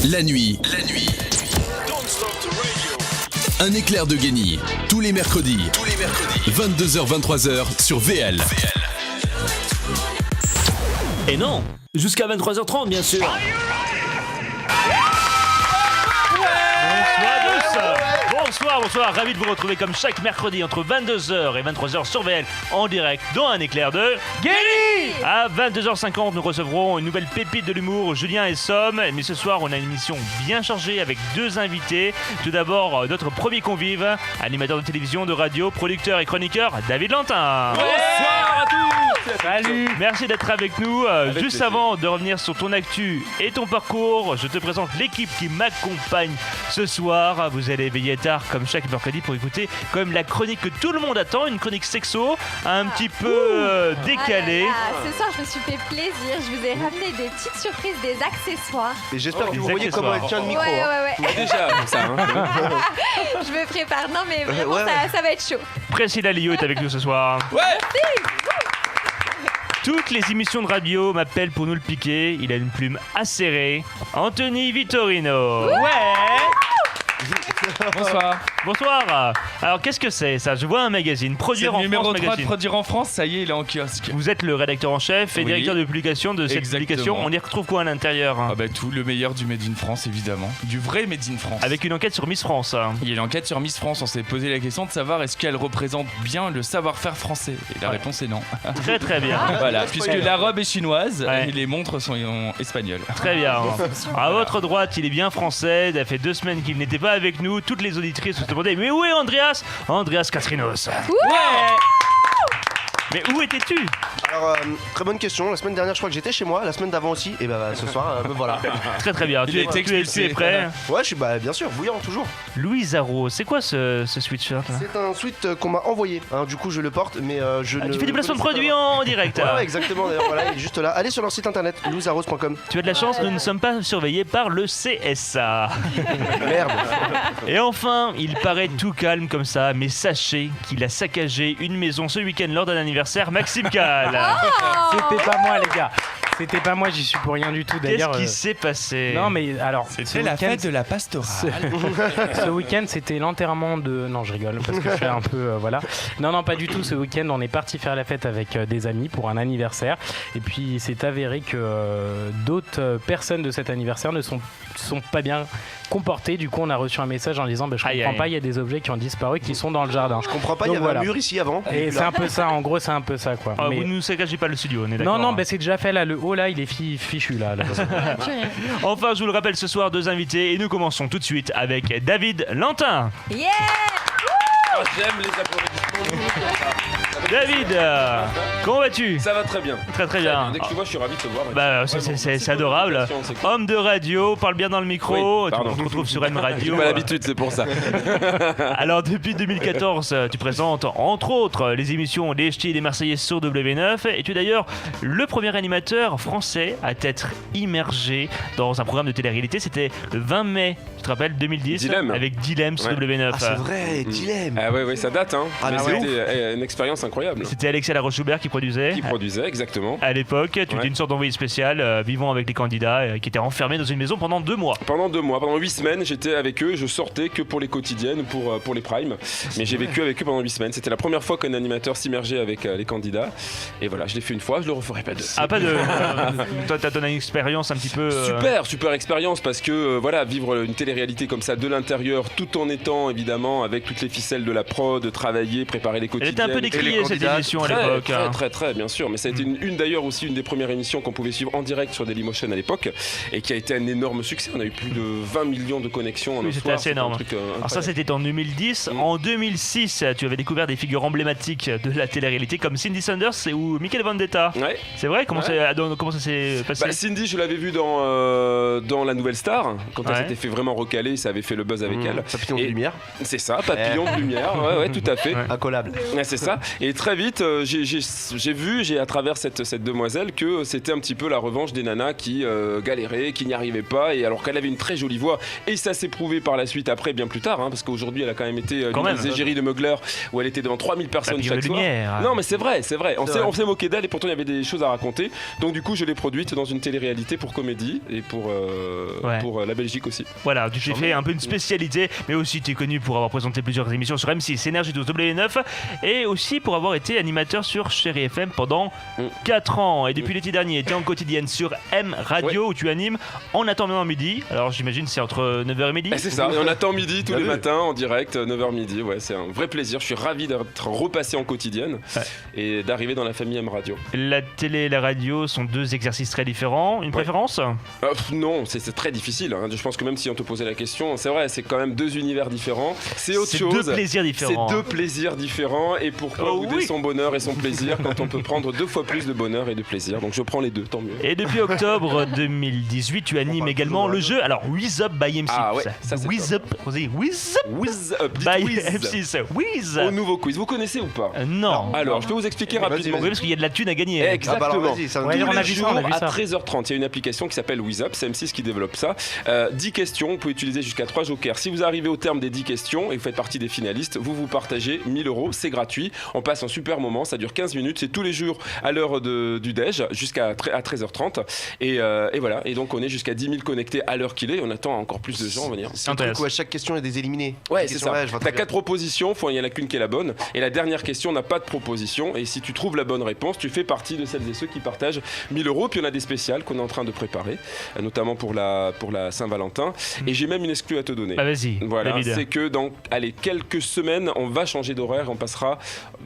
La nuit. Un éclair de génie. Tous les mercredis. 22h-23h sur VL. Et non, jusqu'à 23h30 bien sûr. Bonsoir, ravi de vous retrouver comme chaque mercredi entre 22h et 23h sur VL en direct dans un éclair de génie. À 22h50, nous recevrons une nouvelle pépite de l'humour, Julien et Somme. Mais ce soir, on a une émission bien chargée avec deux invités. Tout d'abord, notre premier convive, animateur de télévision, de radio, producteur et chroniqueur, David Lantin. Bonsoir à tous. Salut. Merci d'être avec nous. Juste avant de revenir sur ton actu et ton parcours, je te présente l'équipe qui m'accompagne ce soir. Vous allez veiller tard comme chaque mercredi pour écouter quand même la chronique que tout le monde attend, une chronique sexo, un petit peu décalée. Ce soir, je me suis fait plaisir. Je vous ai ramené des petites surprises, des accessoires. Et j'espère que vous voyez comment elle tient le micro. Ouais. Déjà, ça. Je me prépare. Non, mais vraiment, ça va être chaud. Priscilla Lio est avec nous ce soir. Ouais. Toutes les émissions de radio m'appellent pour nous le piquer. Il a une plume acérée. Anthony Vittorino. Ouais. Bonsoir. Alors qu'est-ce que c'est ça? Je vois un magazine. Produire en France numéro 3 magazine. de Produire en France, ça y est, il est en kiosque. Vous êtes le rédacteur en chef et directeur de publication de cette Exactement. publication. On y retrouve quoi à l'intérieur? Ah bah tout, le meilleur du Made in France évidemment. Du vrai Made in France. Avec une enquête sur Miss France. Il y a l'enquête sur Miss France, on s'est posé la question de savoir est-ce qu'elle représente bien le savoir-faire français. Et la réponse est non. Très très bien. Voilà, puisque la robe est chinoise Ouais. et les montres sont espagnoles. Très bien. À votre droite, il est bien français. Ça fait 2 semaines qu'il n'était pas avec nous. Toutes les auditrices se demandaient mais où est Andreas Catrinos. Ouais. Mais où étais-tu? Alors, très bonne question. La semaine dernière, je crois que j'étais chez moi. La semaine d'avant aussi. Et bah, ce soir, voilà. Très très bien. Tu es prêt? Ouais, je suis bien sûr, bouillant toujours. Louise Arro, c'est quoi ce sweatshirt là? C'est un sweat qu'on m'a envoyé. Du coup, je le porte, mais je ne. Tu fais du placement de connaissais produits pas. en direct. Ouais, exactement. D'ailleurs, voilà, il est juste là. Allez sur leur site internet, louisearros.com. Tu as de la chance, nous ne sommes pas surveillés par le CSA. Merde. Et enfin, il paraît tout calme comme ça, mais sachez qu'il a saccagé une maison ce week-end lors d'un anniversaire, Maxime Cal. C'était pas moi, les gars. C'était pas moi, j'y suis pour rien du tout. D'ailleurs, Qu'est-ce qui s'est passé? non, mais alors, C'est la fête de la pastorale. ce week-end, c'était l'enterrement de. Non, je rigole parce que je fais un peu. Voilà. Non, pas du tout. Ce week-end, on est parti faire la fête avec des amis pour un anniversaire. Et puis, c'est avéré que d'autres personnes de cet anniversaire ne sont pas bien comportées. Du coup, on a reçu un message en disant je comprends pas, il y a des objets qui ont disparu qui sont dans le jardin. Je comprends pas, il Donc, y avait voilà. un mur ici avant. Et c'est un peu ça, en gros, c'est un peu ça, quoi. Ah, Mais- vous ne saccagez pas le studio, on est d'accord? Non, c'est déjà fait là. Le haut là, il est fichu là. Enfin, je vous le rappelle, ce soir, 2 invités et nous commençons tout de suite avec David Lantin. Yeah. J'aime les applaudissements. David, comment vas-tu? Ça va très bien. Très très bien. Dès que tu vois, je suis ravi de te voir. Bah, c'est adorable. C'est cool. Homme de radio, parle bien dans le micro. Oui, pardon. On te retrouve sur M Radio. J'ai pas l'habitude, c'est pour ça. Alors, depuis 2014, tu présentes entre autres les émissions Les Ch'tis et les Marseillais sur W9. Et tu es d'ailleurs le premier animateur français à être immergé dans un programme de télé-réalité. C'était le 20 mai, tu te rappelles, 2010, Dilemme. avec Dilemme sur Ouais. W9. Ah, c'est vrai, dilemme. Ah ouais, ça date, hein. Ah, Mais ouais. c'était une expérience incroyable. C'était Alexia Laroche-Joubert qui produisait. Qui produisait, exactement. À l'époque, tu étais une sorte d'envoyé spécial vivant avec les candidats qui étaient enfermés dans une maison pendant 2 mois. Pendant 2 mois, pendant 8 semaines, j'étais avec eux. Je sortais que pour les quotidiennes, pour les primes. Mais j'ai vécu avec eux pendant 8 semaines. C'était la première fois qu'un animateur s'immergeait avec les candidats. Et voilà, je l'ai fait une fois, je le referai pas deux. Ah, pas de. Toi, t'as ton expérience un petit peu. Super expérience parce que voilà, vivre une télé-réalité comme ça de l'intérieur, tout en étant évidemment avec toutes les ficelles de la prod, de travailler, préparer les Elle quotidiennes. était un peu décriée cette émission à Très, l'époque. très, bien sûr. Mais ça a été d'ailleurs aussi une des premières émissions qu'on pouvait suivre en direct sur Dailymotion à l'époque et qui a été un énorme succès. On a eu plus de 20 millions de connexions en un Oui, c'était soir. assez C'était un énorme. truc, Alors ça, c'était en 2010. Mm. En 2006, tu avais découvert des figures emblématiques de la télé-réalité comme Cindy Sanders ou Michael Vendetta. Ouais. C'est vrai? Comment ça s'est passé? Cindy, je l'avais vue dans La Nouvelle Star quand elle Ouais. s'était fait vraiment recaler, ça avait fait le buzz avec elle. Papillon de Et- lumière. C'est ça, papillon de lumière. Ouais, tout à fait. Ouais. Incollable. Ouais, c'est ça. Et très vite, j'ai vu à travers cette demoiselle que c'était un petit peu la revanche des nanas qui galéraient, qui n'y arrivaient pas, et alors qu'elle avait une très jolie voix, et ça s'est prouvé par la suite après, bien plus tard, hein, parce qu'aujourd'hui elle a quand même été l'une des égéries de Mugler, où elle était devant 3000 personnes chaque soir. Non mais c'est vrai, on s'est moqué d'elle, et pourtant il y avait des choses à raconter, donc du coup je l'ai produite dans une télé-réalité pour Comédie, et pour la Belgique aussi. Voilà, tu t'es fait un peu une spécialité, mais aussi tu es connu pour avoir présenté plusieurs émissions sur M6, Énergie 12, W9, et aussi pour avoir été animateur sur Chérie FM pendant 4 ans. Et depuis l'été dernier, tu es en quotidienne sur M Radio, où tu animes En attendant midi. Alors j'imagine c'est entre 9h et midi. C'est ça, et on attend midi tous les matins en direct, 9h midi. Ouais, c'est un vrai plaisir. Je suis ravi d'être repassé en quotidienne et d'arriver dans la famille M Radio. La télé et la radio sont deux exercices très différents. Une préférence ? Non, c'est très difficile. Hein. Je pense que même si on te posait la question, c'est vrai, c'est quand même deux univers différents. C'est autre chose. C'est deux plaisirs différents. C'est deux plaisirs différents. Et pourquoi bouder son bonheur et son plaisir quand on peut prendre 2 fois plus de bonheur et de plaisir. Donc je prends les deux, tant mieux. Et depuis octobre 2018, tu animes également le jeu. Alors, Whiz Up by M6. Ah ouais, ça c'est Whiz Up. Whiz Up by M6. Whiz. Au nouveau quiz. Vous connaissez ou pas? Non. Alors, je peux vous expliquer rapidement. Oui, parce qu'il y a de la thune à gagner. Exactement. On a vu ça. À 13h30, il y a une application qui s'appelle Whiz Up. C'est M6 qui développe ça. 10 questions. Vous pouvez utiliser jusqu'à 3 jokers. Si vous arrivez au terme des 10 questions et vous faites partie des finalistes, vous partagez 1000 €. C'est gratuit. On passe un super moment. Ça dure 15 minutes. C'est tous les jours à l'heure du déj jusqu'à 13h30. Et voilà. Et donc, on est jusqu'à 10 000 connectés à l'heure qu'il est. On attend encore plus de gens venir. C'est un truc où à chaque question il y a des éliminés. Ouais, c'est ça. T'as 4 propositions. Il n'y en a qu'une qui est la bonne. Et la dernière question n'a pas de proposition. Et si tu trouves la bonne réponse, tu fais partie de celles et ceux qui partagent 1000 €. Puis on a des spéciales qu'on est en train de préparer, notamment pour la Saint-Valentin. Et j'ai même une exclue à te donner. Ah, vas-y. Voilà, c'est que dans quelques semaines, on va changer d'horaire. On passera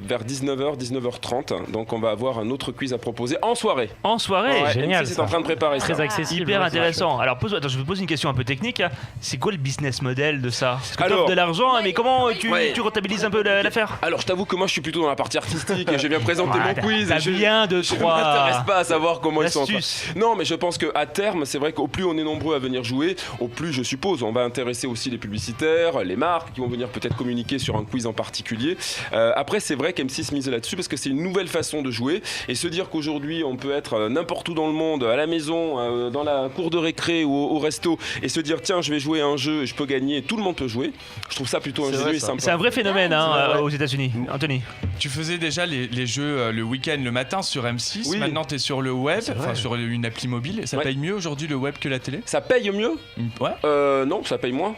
vers 19h, 19h30. Donc on va avoir un autre quiz à proposer en soirée. En soirée, ouais, génial. C'est en train de préparer Très ça. accessible. Hyper intéressant. Alors, je vous pose une question un peu technique. C'est quoi le business model de ça? Parce que tu offres de l'argent, mais comment tu rentabilises un peu l'affaire? Alors, je t'avoue que moi, je suis plutôt dans la partie artistique et je viens présenter mon quiz. T'as bien de Je ne trois. m'intéresse pas à savoir comment ils sont. Astuces. Non, mais je pense qu'à terme, c'est vrai qu'au plus on est nombreux à venir jouer, au plus, je suppose, on va intéresser aussi les publicitaires, les marques qui vont venir peut-être communiquer sur un quiz en particulier. Après, c'est vrai qu'M6 mise là-dessus parce que c'est une nouvelle façon de jouer et se dire qu'aujourd'hui, on peut être n'importe où dans le monde, à la maison, dans la cour de récré ou au resto et se dire tiens, je vais jouer à un jeu et je peux gagner, tout le monde peut jouer. Je trouve ça plutôt ingénieux et sympa. C'est un vrai phénomène aux États-Unis. Anthony. Tu faisais déjà les jeux le week-end, le matin sur M6. Oui. Maintenant, tu es sur le web, enfin sur une appli mobile. Ça paye mieux aujourd'hui le web que la télé? Ça paye mieux? Ouais. Non, ça paye moins.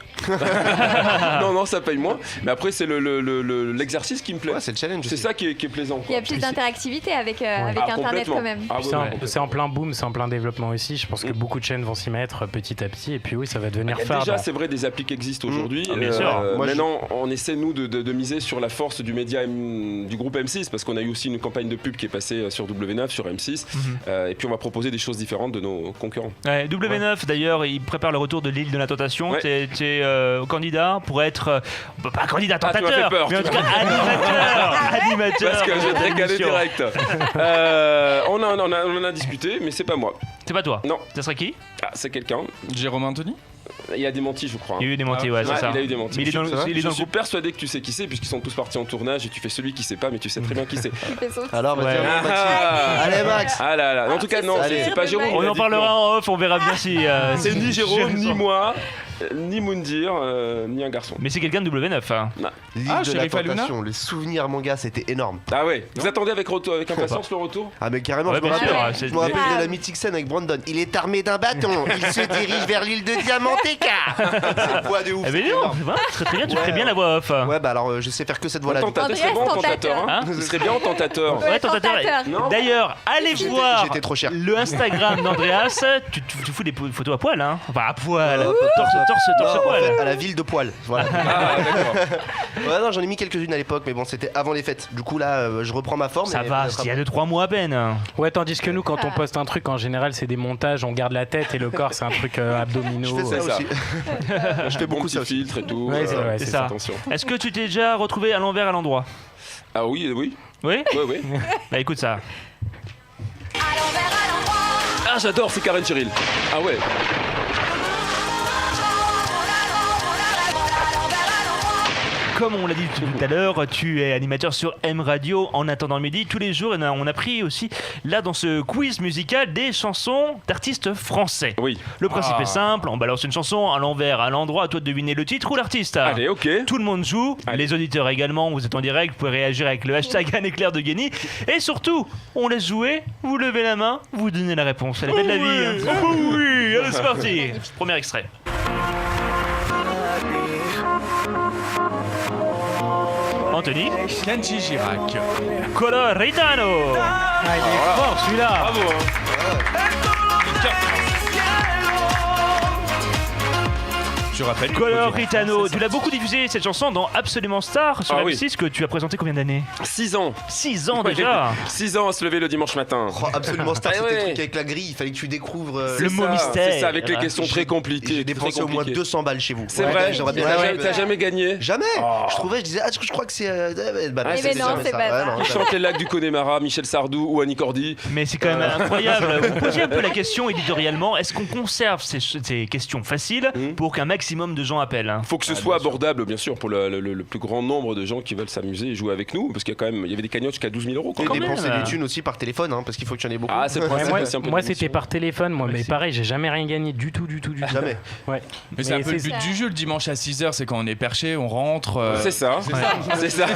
non, ça paye moins. Mais après, c'est l'exercice qui me plaît. Ouais, c'est le challenge. C'est ça qui est plaisant. Il y a plus d'interactivité avec Internet quand même. Ah, C'est en plein boom, c'est en plein développement aussi. Je pense que beaucoup de chaînes vont s'y mettre petit à petit. Et puis oui, ça va devenir phare. Déjà, c'est vrai, des applis qui existent aujourd'hui. Bien sûr. Maintenant, on essaie, nous, de miser sur la force du média du groupe M6 parce qu'on a eu aussi une campagne de pub qui est passée sur W9, sur M6. Et puis, on va proposer des choses différentes de nos concurrents. Ouais, W9, d'ailleurs, il prépare le retour de l'île de la tentation. Ouais. Tu es candidat pour être. Pas candidat tu m'as tentateur, fait peur. mais en tout cas animateur. Parce que je vais te régaler d'émission. direct. On en a discuté, mais c'est pas moi. C'est pas toi. Non. Ça serait qui? Ah, c'est quelqu'un. Jérôme Anthony? Il a démenti, je crois. Il y a eu des mentis, ouais, c'est ça. Il a eu des mentis. Mais il est dans Je le suis groupe. persuadé que tu sais qui c'est, puisqu'ils sont tous partis en tournage et tu fais celui qui sait pas, mais tu sais très bien qui c'est. Alors, Ouais. Allez, Max. Ah là là. En tout cas, non, Allez. c'est pas Jérôme. On il a en dit parlera non. en off, on verra bien si. C'est ni Jérôme, ni moi. moi, ni Moundir, ni un garçon. Mais c'est quelqu'un de W9. Hein. L'île Ah, de la Sheriff Aluna. tentation, les souvenirs, mon gars, c'était énorme. Ah ouais. Vous attendez avec impatience le retour? Ah, mais carrément, Ouais, je me bien sûr, rappelle. c'est- Je me rappelle de la mythique scène avec Brandon. Il est armé d'un bâton. Il se dirige vers l'île de Diamanteca. C'est le poids de ouf. Eh ben c'est non, énorme. c'est vrai, très bien, tu Ouais, ferais bien la voix off. Ouais, bah alors, je sais faire que cette voix-là. Tentateur, c'est bon en tentateur. Hein. Hein Il serait bien en tentateur. Ouais, tentateur. Non. D'ailleurs, allez voir J'étais trop cher. le Instagram d'Andreas. Tu fous des photos à poil, hein? Enfin, à poil. Non, Torse en poil. fait, à la ville de poil. Voilà. Ah d'accord. Ouais, non, j'en ai mis quelques-unes à l'époque, mais bon, c'était avant les fêtes. Du coup, là, je reprends ma forme. Ça et va, peut-être il y a après. 2-3 mois à peine. Ouais, tandis que nous, quand on poste un truc, en général, c'est des montages, on garde la tête et le corps, c'est un truc abdominaux. Je fais ça ça. aussi. Je fais Bon beaucoup petit ça aussi. filtre et tout. Ouais, c'est vrai, c'est ça. Attention. Est-ce que tu t'es déjà retrouvé à l'envers à l'endroit? Ah oui. Oui? Ouais. Bah écoute ça. Ah j'adore, c'est Karen Cheryl. Ah ouais. comme on l'a dit tout à l'heure, tu es animateur sur M Radio en attendant le midi. Tous les jours, on a pris aussi, là, dans ce quiz musical, des chansons d'artistes français. Oui. Le principe est simple, on balance une chanson à l'envers, à l'endroit, à toi de deviner le titre ou l'artiste. Allez, ok. Tout le monde joue, les auditeurs également, vous êtes en direct, vous pouvez réagir avec le hashtag Un éclair de Guény. Et surtout, on laisse jouer, vous levez la main, vous donnez la réponse. Elle est belle la vie. Hein. Oh oui, allez, c'est parti. Premier extrait. Anthony. Kenji Girac. Coloritano. Ah, il est fort celui-là. Bravo. Je rappelle. Coloritano. Tu l'as beaucoup diffusé cette chanson dans Absolument Star sur M6 que tu as présenté combien d'années? 6 ans. 6 ans déjà. 6 ans à se lever le dimanche matin. Oh, absolument Star, Ah c'était le ouais. truc avec la grille, il fallait que tu découvres. Le mot mystère. C'est ça, avec les questions très compliquées. J'ai dépensé au moins 200 balles chez vous. C'est Ouais, vrai, j'aurais bien t'as jamais gagné. Jamais. Je trouvais, je disais, je crois que c'est. Bah, Ah, mais non, c'est pas ça. non, Il chante les lacs du Connemara, Michel Sardou ou Annie Cordy. Mais c'est quand même incroyable. Vous posez un peu la question éditorialement. Est-ce qu'on conserve ces questions faciles pour qu'un maximum de gens appellent? Faut que ce soit abordable, bien sûr, pour le plus grand nombre de gens qui veulent s'amuser et jouer avec nous, parce qu'il y a quand même, il y avait des cagnottes jusqu'à 12 000 euros. Et Quand dépenser même. des thunes aussi par téléphone, hein, parce qu'il faut que tu en aies beaucoup. Ah, c'est Ouais, c'est un peu moi de c'était mission. par téléphone, mais pareil, j'ai jamais rien gagné du tout. Jamais. Ouais. Mais c'est un Mais peu le c'est- but du jeu le dimanche à 6h, c'est quand on est perché, on rentre. C'est ça, c'est ça.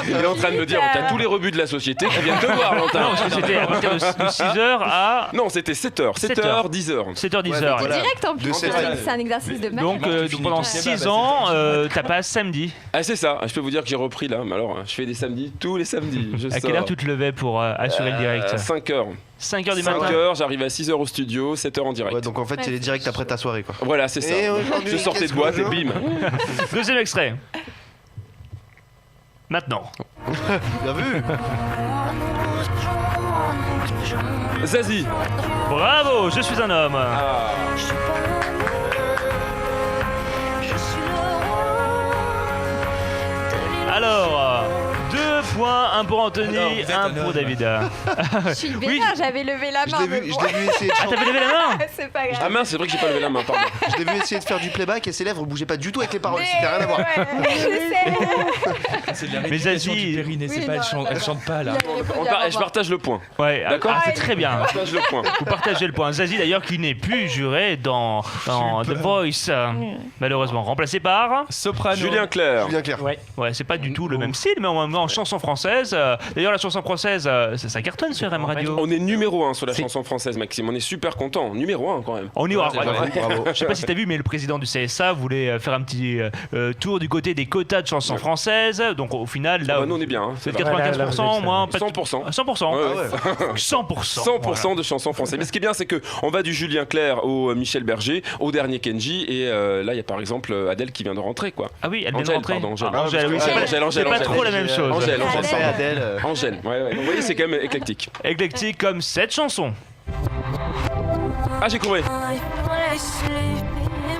Il est en train de me dire, t'as tous les rebuts de la société qui viennent te voir, Lantin. Non, parce que c'était à partir de 6h à Non, c'était 7h, 7h. 10h. 7h, 10h. donc voilà. Direct en De plus, cette- c'est un exercice de maths. Donc, pendant 6 ans, t'as pas samedi. Ah, c'est ça, je peux vous dire que j'ai repris là, mais alors, je fais des samedis, tous les samedis. À quelle heure tu te levais pour assurer le direct? 5h. 5h du matin. 5h, j'arrive à 6h au studio, 7h en direct. Ouais, donc en fait, c'est les directs après ta soirée, quoi. Voilà, c'est ça. Et aujourd'hui, Je sortais de qu'est-ce boîte qu'on et joue bim. Deuxième extrait. Maintenant. Bien vu. Zazie. Bravo, je suis un homme. Ah. Alors, 2 points, 1 pour Anthony, Alors, vous êtes 1 un pour homme. David. Je suis vénère, j'avais levé la Je main. l'ai mais vu, bon. je l'ai vu essayer de Ah, chanter. t'avais levé la main? C'est pas grave. Ah mince, c'est vrai que j'ai pas levé la main, pardon. Je l'ai vu essayer de faire du playback et ses lèvres bougeaient pas du tout avec les paroles. Mais C'était rien à voir. ouais, je sais. C'est de la Mais rééducation Zazie- du périnée, Oui, c'est pas, non, elle chante pas là. Je partage le point. Ouais, D'accord. c'est très bien. Je partage le point. Vous partagez le point. Zazie d'ailleurs qui n'est plus juré dans The Voice, malheureusement. Remplacé par... Soprano. Julien Clerc. Julien Clerc. Ouais. Ouais, c'est pas du tout le même style, mais en chanson française. D'ailleurs, la chanson française, ça cartonne sur M Radio. On est numéro 1 sur la chanson française, Maxime. On est super content. Numéro 1 quand même. On y va. Bravo. Je sais pas si t'as vu, mais le président du CSA voulait faire un petit tour du côté des quotas de chansons françaises. Donc au final, là, Ah bah, nous on est bien. Hein. c'est C'est 95%, moi, pas de- 100%. 100%. Ouais, Ah ouais. 100%. 100% de chansons françaises. Mais ce qui est bien, c'est que on va du Julien Clerc au Michel Berger, au dernier Kenji, et là il y a par exemple Adèle qui vient de rentrer, quoi. Ah oui, elle vient de Angèle, rentrer. pardon, Angèle. Ah, Angèle, oui, Ah, c'est pas- Angèle, c'est pas Angèle, trop la même chose. Angèle, Français, Angèle. Adèle. Angèle, ouais. Donc, vous voyez, c'est quand même éclectique. Éclectique comme cette chanson. Ah, j'ai compris.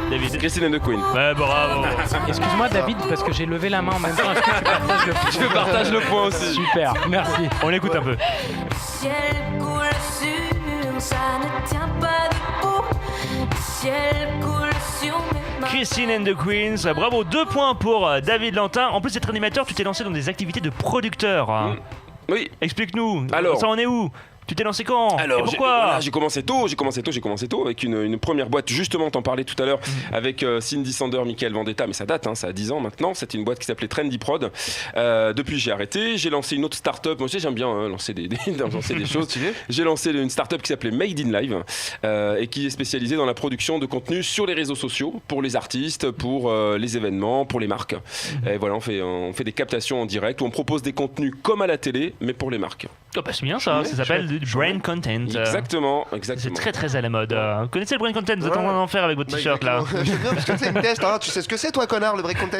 David. Christine and the Queen. Ouais, bravo. Excuse-moi David, parce que j'ai levé la main en même temps. Est-ce que tu partages le point? Je partage le point aussi. Super, merci. On écoute un peu. Ciel coule sur, ça ne tient pas debout. Ciel coule sur mes mains. Christine and the Queens. Bravo, 2 points pour David Lantin. En plus d'être animateur, tu t'es lancé dans des activités de producteur. Oui. Explique-nous. Alors. Ça en est où? Tu t'es lancé quand? Et pourquoi? j'ai commencé tôt avec une première boîte, justement, t'en parlais tout à l'heure, avec Cindy Sander, Michael Vendetta, mais ça date, hein, ça a 10 ans maintenant. C'était une boîte qui s'appelait Trendy Prod. Depuis, j'ai arrêté. J'ai lancé une autre start-up. Moi aussi, j'aime bien lancer des choses. J'ai lancé une start-up qui s'appelait Made in Live et qui est spécialisée dans la production de contenu sur les réseaux sociaux pour les artistes, pour les événements, pour les marques. Et voilà, on fait des captations en direct où on propose des contenus comme à la télé, mais pour les marques. Oh, bah, c'est bien ça. Ça s'appelle du brain content. Exactement. C'est très très à la mode. Vous connaissez le brain content? Vous êtes en train d'en faire avec votre t-shirt là. J'aime bien parce que c'est une test, hein. Tu sais ce que c'est, toi, connard, le vrai content?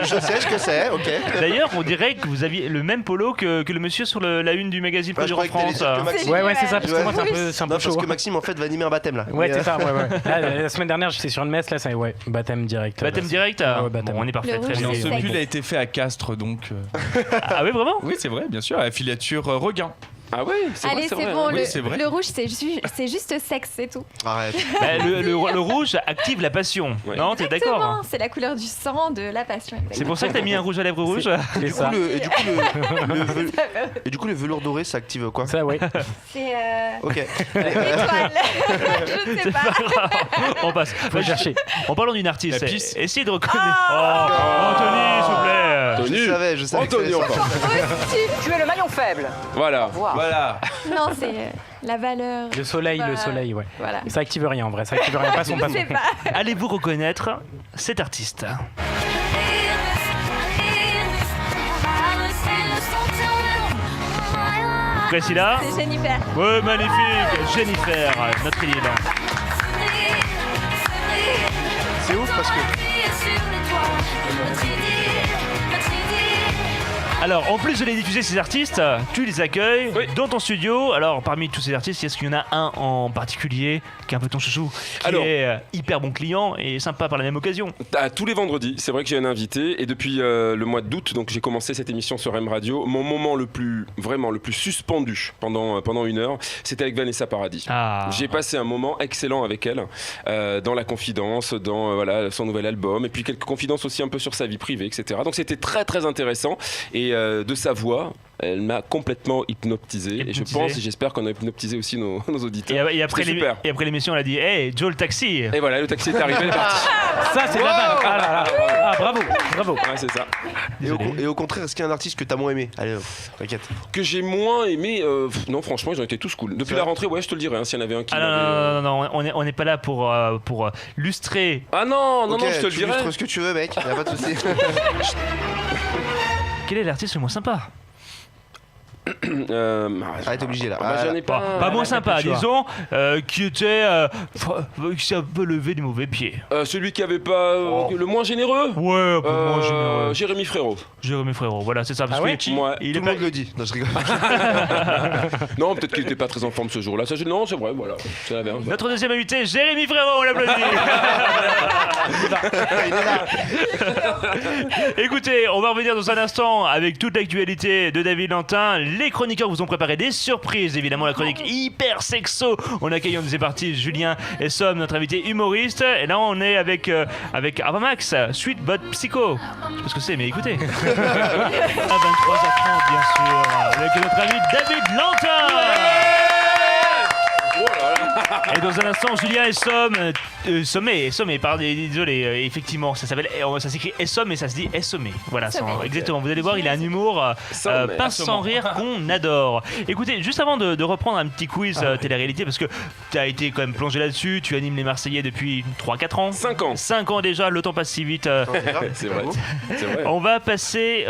Je sais ce que c'est, ok. D'ailleurs, on dirait que vous aviez le même polo que le monsieur sur la une du magazine Bah, je Produire en croyais que France. t'allais dire que Maxime- Ouais, c'est ça, parce que Ouais. moi c'est un peu Non, chaud. parce que Maxime, en fait, va animer un baptême là. Ouais, Mais, c'est ça, ouais. Là, la semaine dernière, j'étais sur une messe, là, ouais, baptême direct. Baptême direct. Ouais, baptême. Bon, on est parfait. Le Très rouge, bien. c'est Ce pull a été fait à Castres, donc. Ah oui, vraiment? Oui, c'est vrai, bien sûr, à la filature Regain. Ah ouais, c'est Allez, vrai, c'est vrai, bon, hein. Oui, c'est vrai. le rouge, c'est juste sexe, c'est tout. Arrête. Bah, le rouge active la passion. Ouais. Non, t'es d'accord Exactement, c'est la couleur du sang, de la passion. C'est pour ça que t'as mis un rouge à lèvres rouge. C'est Et ça. du coup, le velours doré, ça active quoi? Ça, oui. C'est Ok. étoile. Je ne sais pas. On passe. Faut chercher. En parlant d'une artiste, La pisse. essayez de reconnaître. Anthony, s'il vous plaît. Tony. Je savais que Anthony, ça allait encore. Tu es le maillon faible. Voilà. Voilà. Non, c'est la valeur. Le soleil, Bah, le soleil, ouais. Voilà. Ça active rien en vrai, ça active rien. Passons, Je sais passons. pas. Allez-vous reconnaître cet artiste? Priscilla? C'est Jennifer. Ouais, magnifique. Jennifer, notre île. C'est ouf parce que Alors, en plus de les diffuser, ces artistes, tu les accueilles Oui. dans ton studio. Alors, parmi tous ces artistes, est-ce qu'il y en a un en particulier qui est un peu ton chouchou, qui Alors. est hyper bon client et sympa par la même occasion? Tous les vendredis, c'est vrai que j'ai un invité et depuis le mois d'août, donc j'ai commencé cette émission sur M Radio. Mon moment le plus suspendu pendant une heure, c'était avec Vanessa Paradis. Ah. J'ai passé un moment excellent avec elle, dans la confidence, dans son nouvel album, et puis quelques confidences aussi un peu sur sa vie privée, etc. Donc c'était très très intéressant, et de sa voix, elle m'a complètement hypnotisé, et je pense et j'espère qu'on a hypnotisé aussi nos auditeurs. Et après, C'était super. et après l'émission, elle a dit Hey, Joe le taxi. Et voilà, le taxi est arrivé, elle est partie. Ça, c'est de la balle. Ah là là. Ah, bravo, bravo. Ouais, c'est ça. et au contraire, est-ce qu'il y a un artiste que t'as moins aimé? Allez, t'inquiète. Que j'ai moins aimé, non franchement ils ont été tous cool. Depuis la rentrée, ouais, je te le dirais, hein, s'il y en avait un qui Ah m'avait, non, on n'est pas là pour lustrer. Ah non, Ok, je te le tu dirais. illustres ce que tu veux, mec, y'a pas de soucis. Quel est l'artiste le moins sympa? Arrête, obligé là. J'en ai pas. Pas moins t'as sympa, plus le choix. disons, qui était. qui s'est un peu levé du mauvais pied. Celui qui avait pas le moins généreux. Ouais, un peu moins généreux. Jérémy Frérot. Jérémy Frérot, voilà, c'est ça. Parce Ah ouais que Ouais. il Tout est le pas. monde le dit. Non, je rigole. Non, peut-être qu'il était pas très en forme ce jour-là. Non, c'est vrai, voilà. C'est la merde. Notre deuxième invité, Jérémy Frérot, on l'applaudit. Il est là. Écoutez, on va revenir dans un instant avec toute l'actualité de David Lantin. Les chroniqueurs vous ont préparé des surprises, évidemment la chronique hyper sexo. On accueille en deuxième partie Julien et Somme, notre invité humoriste. Et là on est avec Avamax, Sweet But Psycho. Je sais pas ce que c'est, mais écoutez. À 23h30 bien sûr, avec notre ami David Lantin. Et dans un instant, Julien et Sommé, pardon, désolé, effectivement, ça s'écrit Essomme et ça se dit Essommé. Voilà, exactement. Vous allez voir, il a un humour pas sans rire qu'on adore. Écoutez, juste avant de reprendre un petit quiz télé-réalité, parce que tu as été quand même plongé là-dessus, tu animes les Marseillais depuis 3-4 ans. 5 ans. 5 ans déjà, le temps passe si vite. C'est vrai. C'est vrai. On va passer,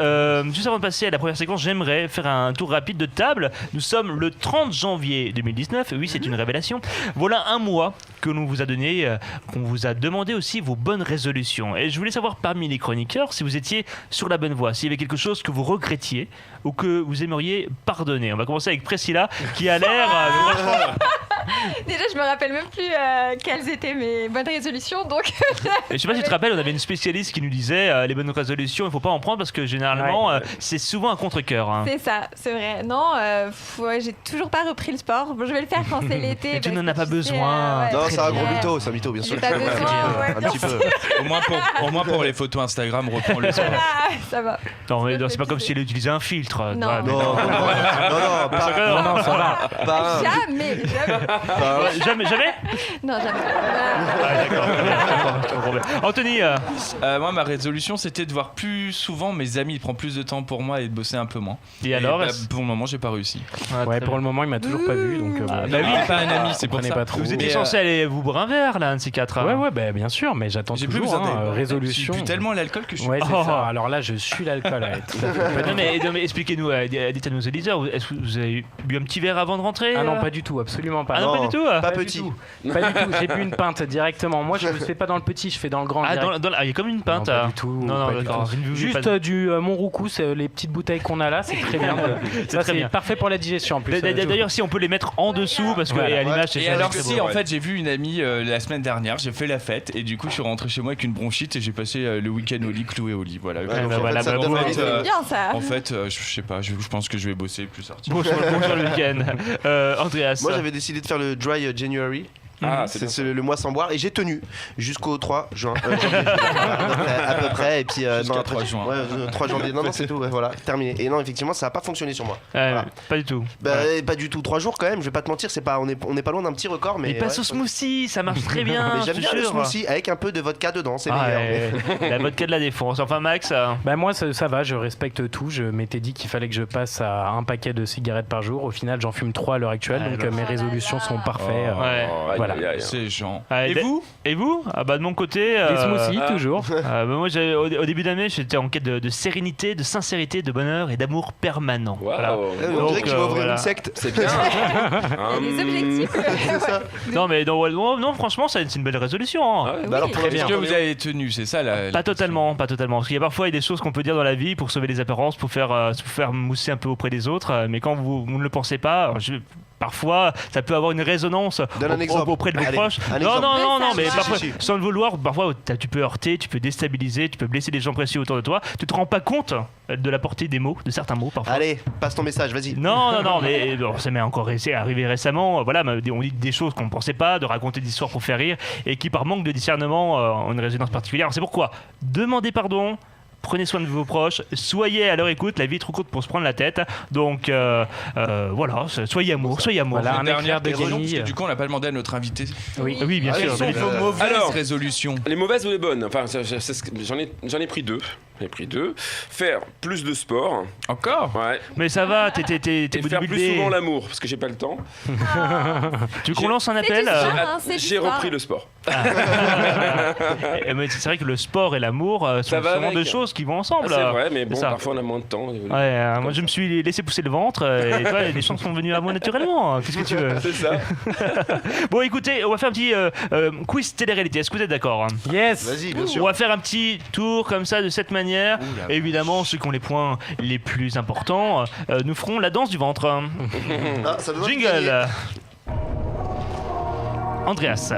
juste avant de passer à la première séquence, j'aimerais faire un tour rapide de table. Nous sommes le 30 janvier 2019, oui c'est une révélation. Voilà un mois que l'on vous a donné, qu'on vous a demandé aussi vos bonnes résolutions. Et je voulais savoir parmi les chroniqueurs si vous étiez sur la bonne voie, s'il y avait quelque chose que vous regrettiez ou que vous aimeriez pardonner. On va commencer avec Priscilla qui a l'air... Déjà, je me rappelle même plus quelles étaient mes bonnes résolutions, donc. Et je sais pas si tu te rappelles, on avait une spécialiste qui nous disait les bonnes résolutions, il faut pas en prendre parce que généralement c'est souvent un contre-cœur. Hein. C'est ça, c'est vrai. Non, ouais, j'ai toujours pas repris le sport. Bon, je vais le faire quand c'est l'été. Et tu parce n'en as que pas sais, besoin. ouais, Non, très c'est un gros bien. mytho, c'est un mytho, bien sûr. J'ai pas besoin, ouais, Un bien petit peu. Au moins pour les photos Instagram, reprends le sport. Ah, ça va. Non, mais non, c'est pas comme si elle utilisait un filtre. Non. Ouais, mais Non, pas. Non, ça va. Pas un. Jamais. Jamais. Non, jamais. Ah, d'accord. Anthony, Moi, ma résolution, c'était de voir plus souvent mes amis, prendre plus de temps pour moi et de bosser un peu moins. et alors Pour le moment, j'ai pas réussi. Ouais, pour le moment, il m'a toujours pas vu, donc. bah Bah oui, pas un ami, c'est pour comprenez ça. pas trop. vous étiez Mais, censé aller vous boire un verre là, un de ces quatre. Ouais, bah, bien sûr, mais j'attends J'ai plus toujours. besoin Résolution. J'ai plus tellement l'alcool que je suis. Ouais, c'est Oh. ça. Alors là, je suis l'alcool. Ouais, tout à fait. Non mais expliquez-nous, dites à nos éditeurs, est-ce que vous avez bu un petit verre avant de rentrer Ah non, pas du tout, absolument pas. Ah non, pas du tout. Pas petit. Pas du tout, j'ai bu une pinte directement. Moi, je ne fais pas dans le petit, je je fais dans le grand. Ah, direct. il y a comme une pinte. Non, pas du tout. Non, pas du d'accord. tout. Une vue- Juste pas- du Montroucou, c'est les petites bouteilles qu'on a là, c'est très bien. Ça, très c'est bien. parfait pour la digestion en plus. D'ailleurs, si on peut les mettre en dessous, parce que Voilà. et à l'image, c'est Et ça, alors c'est si beau. en fait j'ai vu une amie la semaine dernière, j'ai fait la fête et du coup je suis rentré chez moi avec une bronchite et j'ai passé le week-end au lit cloué au lit. Voilà. Ouais, bah donc, en voilà, fait, ça bah, donne bon, envie de- C'est bien ça. En fait, je sais pas, je pense que je vais bosser plus sortir. Bon sur le week-end. Andreas. Moi j'avais décidé de faire le Dry January. Ah, c'est C'est le mois sans boire et j'ai tenu jusqu'au 3 juin. Janvier, à peu près. Et puis, Jusqu'à non, après, 3 juin. Ouais, 3 janvier. Non, c'est tout. Ouais, voilà, terminé. Et non, effectivement, ça n'a pas fonctionné sur moi. Voilà. Pas du tout. Bah, pas du tout. 3 jours quand même, je vais pas te mentir, on est pas loin d'un petit record. Mais Mais passe ouais, au smoothie, ça marche très bien. Mais j'aime je te bien le jure. smoothie avec un peu de vodka dedans, c'est Ah, meilleur. ouais. La vodka de la défense. Enfin, Max. Bah moi ça va, je respecte tout. Je m'étais dit qu'il fallait que je passe à un paquet de cigarettes par jour. Au final, j'en fume 3 à l'heure actuelle, Ah, donc bah. mes résolutions sont parfaites. Ouais. Voilà. C'est Jean. Ah, Et vous Et vous? Ah bah de mon côté. Des smoothies toujours. Bah moi, au début d'année, j'étais en quête de sérénité, de sincérité, de bonheur et d'amour permanent. Voilà. Waouh. On dirait qu'il va ouvrir voilà. une secte. C'est bien. Les objectifs. C'est ça. Non, mais non, franchement, c'est une belle résolution. Hein. Ah ouais. Bah alors, pour Est-ce que vous avez tenu, c'est ça la Pas totalement, pas totalement. Parce qu'il y a parfois des choses qu'on peut dire dans la vie pour sauver les apparences, pour faire mousser un peu auprès des autres. Mais quand vous ne le pensez pas, parfois ça peut avoir une résonance Donne un exemple. auprès de vos Allez, proches. un Non, exemple. non, mais Si, parfois, si. sans le vouloir, parfois tu peux heurter, tu peux déstabiliser, tu peux blesser des gens précieux autour de toi. Tu te rends pas compte de la portée des mots, de certains mots parfois. Allez, passe ton message, vas-y. Non, mais bon, ça m'est encore arrivé récemment. Voilà, on dit des choses qu'on ne pensait pas, de raconter des histoires pour faire rire et qui, par manque de discernement, ont une résonance particulière. C'est pourquoi demandez pardon. Prenez soin de vos proches, soyez à leur écoute, la vie est trop courte pour se prendre la tête. Donc voilà, soyez amour. Voilà, un dernière éclair de question, génie. parce que du coup on n'a pas demandé à notre invité. Oui, bien sûr. Quelles sont vos mauvaises Alors, résolutions? Les mauvaises ou les bonnes? Enfin, j'en ai pris deux. Faire plus de sport. Encore? Ouais. Mais ça va, t'es Et faire plus bodybuildé. souvent l'amour, parce que j'ai pas le temps. Tu veux qu'on lance un appel du sport, hein, c'est du J'ai sport. repris le sport. Mais c'est vrai que le sport et l'amour sont Ça va souvent avec. deux choses qui vont Ah, ensemble. c'est vrai, mais bon, C'est ça. parfois on a moins de temps. Ouais, moi je me suis laissé pousser le ventre et toi, les choses sont venues à moi naturellement. Qu'est-ce que tu veux? C'est ça. Bon, écoutez, on va faire un petit quiz télé-réalité. Est-ce que vous êtes d'accord? Yes. Vas-y, bien On sûr. va faire un petit tour comme ça de cette manière. la Évidemment, ceux qui ont les points les plus importants, nous ferons la danse du ventre. Ah, ça donne envie de gagner. Jingle. Andreas,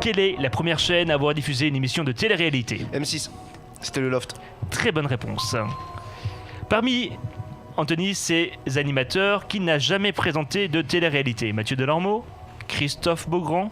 quelle est la première chaîne à avoir diffusé une émission de télé-réalité? M6, c'était le loft. Très bonne réponse. Parmi Anthony, ces animateurs, qui n'a jamais présenté de télé-réalité? Mathieu Delormeau, Christophe Beaugrand,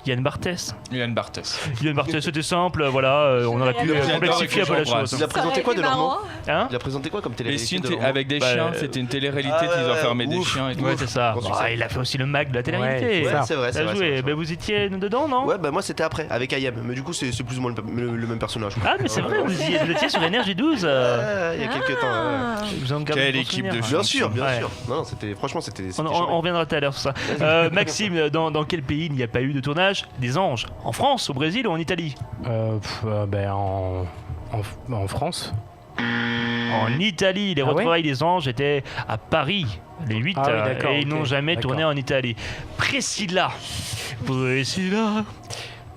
Yann Barthès. Yann Barthès. Yann Barthès, c'était simple, voilà, on aurait pu J'adore complexifier un peu la j'embrasse. chose. Il a présenté quoi de Normand? Hein? Il a présenté quoi comme télé? Avec des Bah, chiens, c'était une télé-réalité, ah ouais, ils enfermaient ouais, des ouf. chiens et tout. Ouais, c'est ça. Gros Bah, succès. il a fait aussi le mag de la télé-réalité. Ouais, Ouais, c'est vrai, Ça c'est vrai. joué. c'est vrai. Ben, vous étiez dedans, non? Ouais, bah moi c'était après, avec Ayem. Mais du coup, c'est plus ou moins le même personnage. Ah, mais c'est vrai, vous étiez sur Énergie 12. Il y a quelques temps. Ah. Vous en gardez Quelle bon équipe souvenir. de Bien sûr, bien Ouais. sûr. Non, c'était franchement, c'était. On reviendra tout à l'heure sur ça. Maxime, dans quel pays il n'y a pas eu de tournage des Anges? En France, au Brésil ou en Italie? En France. En Italie, les Ah ouais retrouvailles des Anges étaient à Paris, les 8, Ah oui, d'accord, et ils n'ont ok, jamais d'accord. tourné en Italie. Priscilla,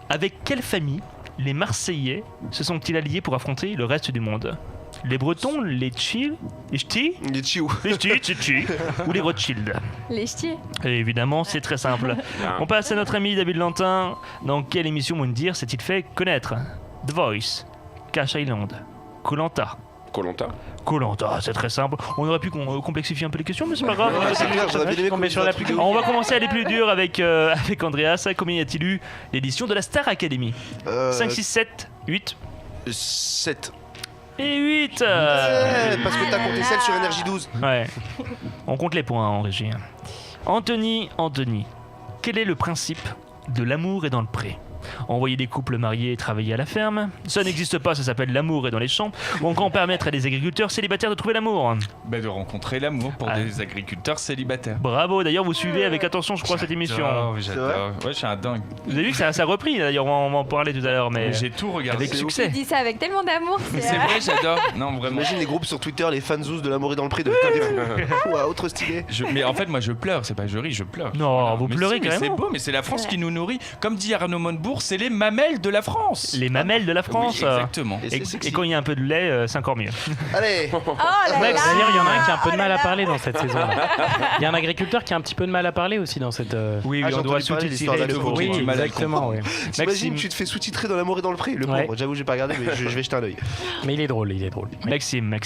avec quelle famille les Marseillais se sont-ils alliés pour affronter le reste du monde? Les Bretons, les Ch'tis, Il est chiou. les Ch'tis, ou les Rothschild? Les ch'tis. Et évidemment, c'est très simple. On passe à notre ami David Lantin. Dans quelle émission Moundir s'est-il fait connaître? The Voice, Cash Island, Koh-Lanta. Koh-Lanta, C'est très simple. On aurait pu complexifier un peu les questions, mais c'est pas grave. C'est clair, j'aurais bien aimé Tomber sur qu'on la fasse un truc plus de On va commencer à aller plus dur avec Andreas. Combien y a-t-il eu l'édition de la Star Academy? 5, 6, 7, 8 7. et 8 Parce que t'as compté celle sur Énergie 12. Ouais. On compte les points en régie. Anthony, quel est le principe de l'amour est dans le pré? Envoyer des couples mariés travailler à la ferme, ça n'existe pas, ça s'appelle l'amour est dans les champs. Ou encore permettre à des agriculteurs célibataires de trouver l'amour. De rencontrer l'amour pour Ah. des agriculteurs célibataires. Bravo, d'ailleurs vous suivez avec attention je crois cette émission. J'adore. Ouais, je suis un dingue. Vous avez vu que ça a repris d'ailleurs, on va en parler tout à l'heure, mais J'ai tout regardé. avec Tu succès. dis ça avec tellement d'amour. C'est vrai, j'adore. Non, vraiment. Imagine les groupes sur Twitter, les fanzous de l'amour est dans le pré de putain des fous. Ouah, trop stylé. Mais en fait, moi, je pleure. C'est pas je ris, je pleure. Non, vous Mais pleurez si, mais carrément. c'est beau, mais c'est la France qui nous nourrit. Comme dit Arnaud Montebourg, pour c'est les mamelles de la France. Les mamelles de la France. Oui, exactement. Et quand il y a un peu de lait, c'est encore mieux. Allez. Oh là là. D'ailleurs, il y en a un qui a un peu de Oh mal là à là. parler dans cette saison. Il y a un agriculteur qui a un petit peu de mal à parler aussi dans cette. Oui, Ah, on j'ai doit entendu parler de l'histoire sous-titrer. d'Alex Provost. Oui, du mal à exactement. Oui. T'imagines, Maxime. tu te fais sous-titrer dans L'amour et dans le pré. Le pauvre. Ouais. J'avoue, j'ai pas regardé, mais je vais jeter un œil. Mais il est drôle, il est drôle. Oui. Maxime.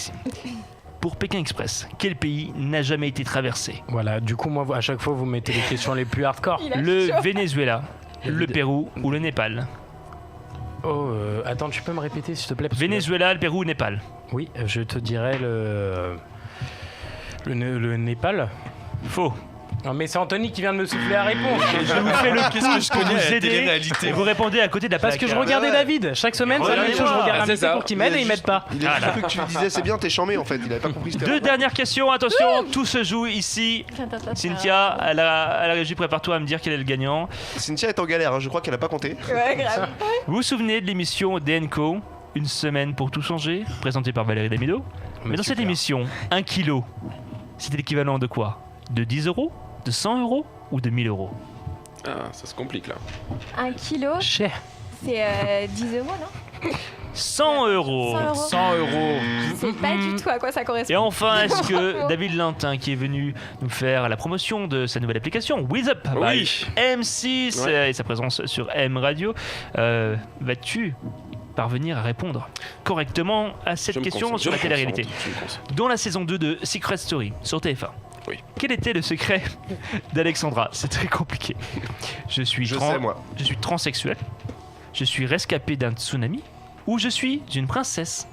Pour Pékin Express, quel pays n'a jamais été traversé? Voilà, du coup, moi, à chaque fois, vous mettez les questions les plus hardcore. Il a Le chaud. Venezuela, le Pérou ou le Népal? Oh, attends, tu peux me répéter s'il te plaît parce que- Venezuela, le Pérou ou Népal? Oui, je te dirais le Népal. Faux. Non, mais c'est Anthony qui vient de me souffler la réponse. Je vous fais le Qu'est-ce que je pour connais à vous la aider. télé-réalité Et vous répondez à côté de la plaque. Parce que je regardais ouais. David. Chaque semaine, c'est la même chose. Je regarde Ah, un c'est petit peu ça. pour qu'il m'aide et il m'aide pas. Il a juste cru que tu lui disais c'est bien, t'es chambé en fait. Il avait pas compris ce Deux dernières questions, attention, tout se joue ici. Cynthia, à la régie, prépare-toi à me dire quel est le gagnant. Cynthia est en galère, hein, je crois qu'elle a pas compté. Ouais, grave. Vous vous souvenez de l'émission DNCO, Une semaine pour tout changer, présentée par Valérie Damido? Mais dans cette super. émission, 1 kilo, c'était l'équivalent de quoi? De 10 euros? De 100 euros? Ou de 1000 euros? Ah, ça se complique là. 1 kilo, Cher. c'est 10 euros, non? 100 euros. 100 euros. 100 euros. C'est pas du tout à quoi ça correspond. Et enfin, est-ce que David Lantin, qui est venu nous faire la promotion de sa nouvelle application With Up by Oui. M6 Ouais. et sa présence sur M Radio, vas-tu parvenir à répondre correctement à cette Je me question concentre, sur la je me télé-réalité? concentre, je me concentre. Dans la saison 2 de Secret Story sur TF1. Oui. Quel était le secret d'Alexandra? C'est très compliqué. Je suis sais, moi. Je suis transsexuel. Je suis rescapé d'un tsunami. Ou je suis une princesse.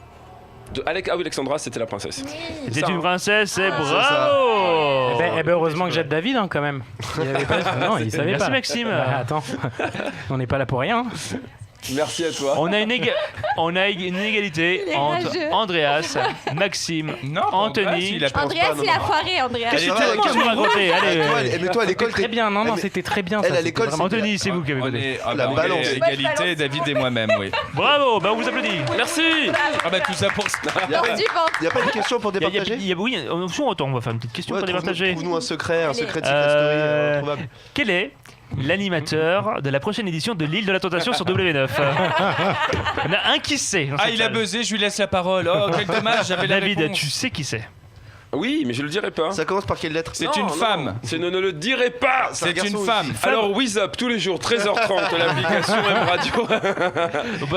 Ah oui, Alexandra, c'était la princesse. C'est ça, une hein. princesse et ça. bravo. Eh ben, heureusement que j'aide David hein, quand même. Il avait pas... Non, il savait Merci pas. Maxime. Bah, attends, on n'est pas là pour rien. Merci à toi. On a une égalité Il est entre rageux. Andreas, Maxime, Non, Anthony. il a pas. Andreas, pas, non, il a non. foiré, Andreas. Qu'est-ce que Tout tu le veux, monde se raconter. Allez, Mais toi à l'école, Très bien, non, Eh, mais c'était très bien. elle, ça, à c'était l'école, vraiment- Anthony, c'est vous qui avez On voté. est La on balance. est Moi, je égalité, balance. David et moi-même, oui. Bravo, bah on vous applaudit. Merci. Ah bah tout ça pour ça. y a pas- Force du ventre. y a pas une question pour départager Oui, on va faire une petite question Ouais, pour départager. trouve-nous un secret, un Allez. secret de Secret Story introuvable. Quel est l'animateur de la prochaine édition de l'île de la tentation sur W9? On a un qui sait. dans Ah, cette il a salle. buzzé, je lui laisse la parole. Oh, quel dommage, j'avais la David, réponse. tu sais qui c'est? Oui, mais je le dirai pas. Ça commence par quelle lettre C'est Non, une non, femme. C'est ne le dirai pas. C'est un C'est garçon une aussi. femme. Alors, With Up, tous les jours, 13h30, l'application M Radio.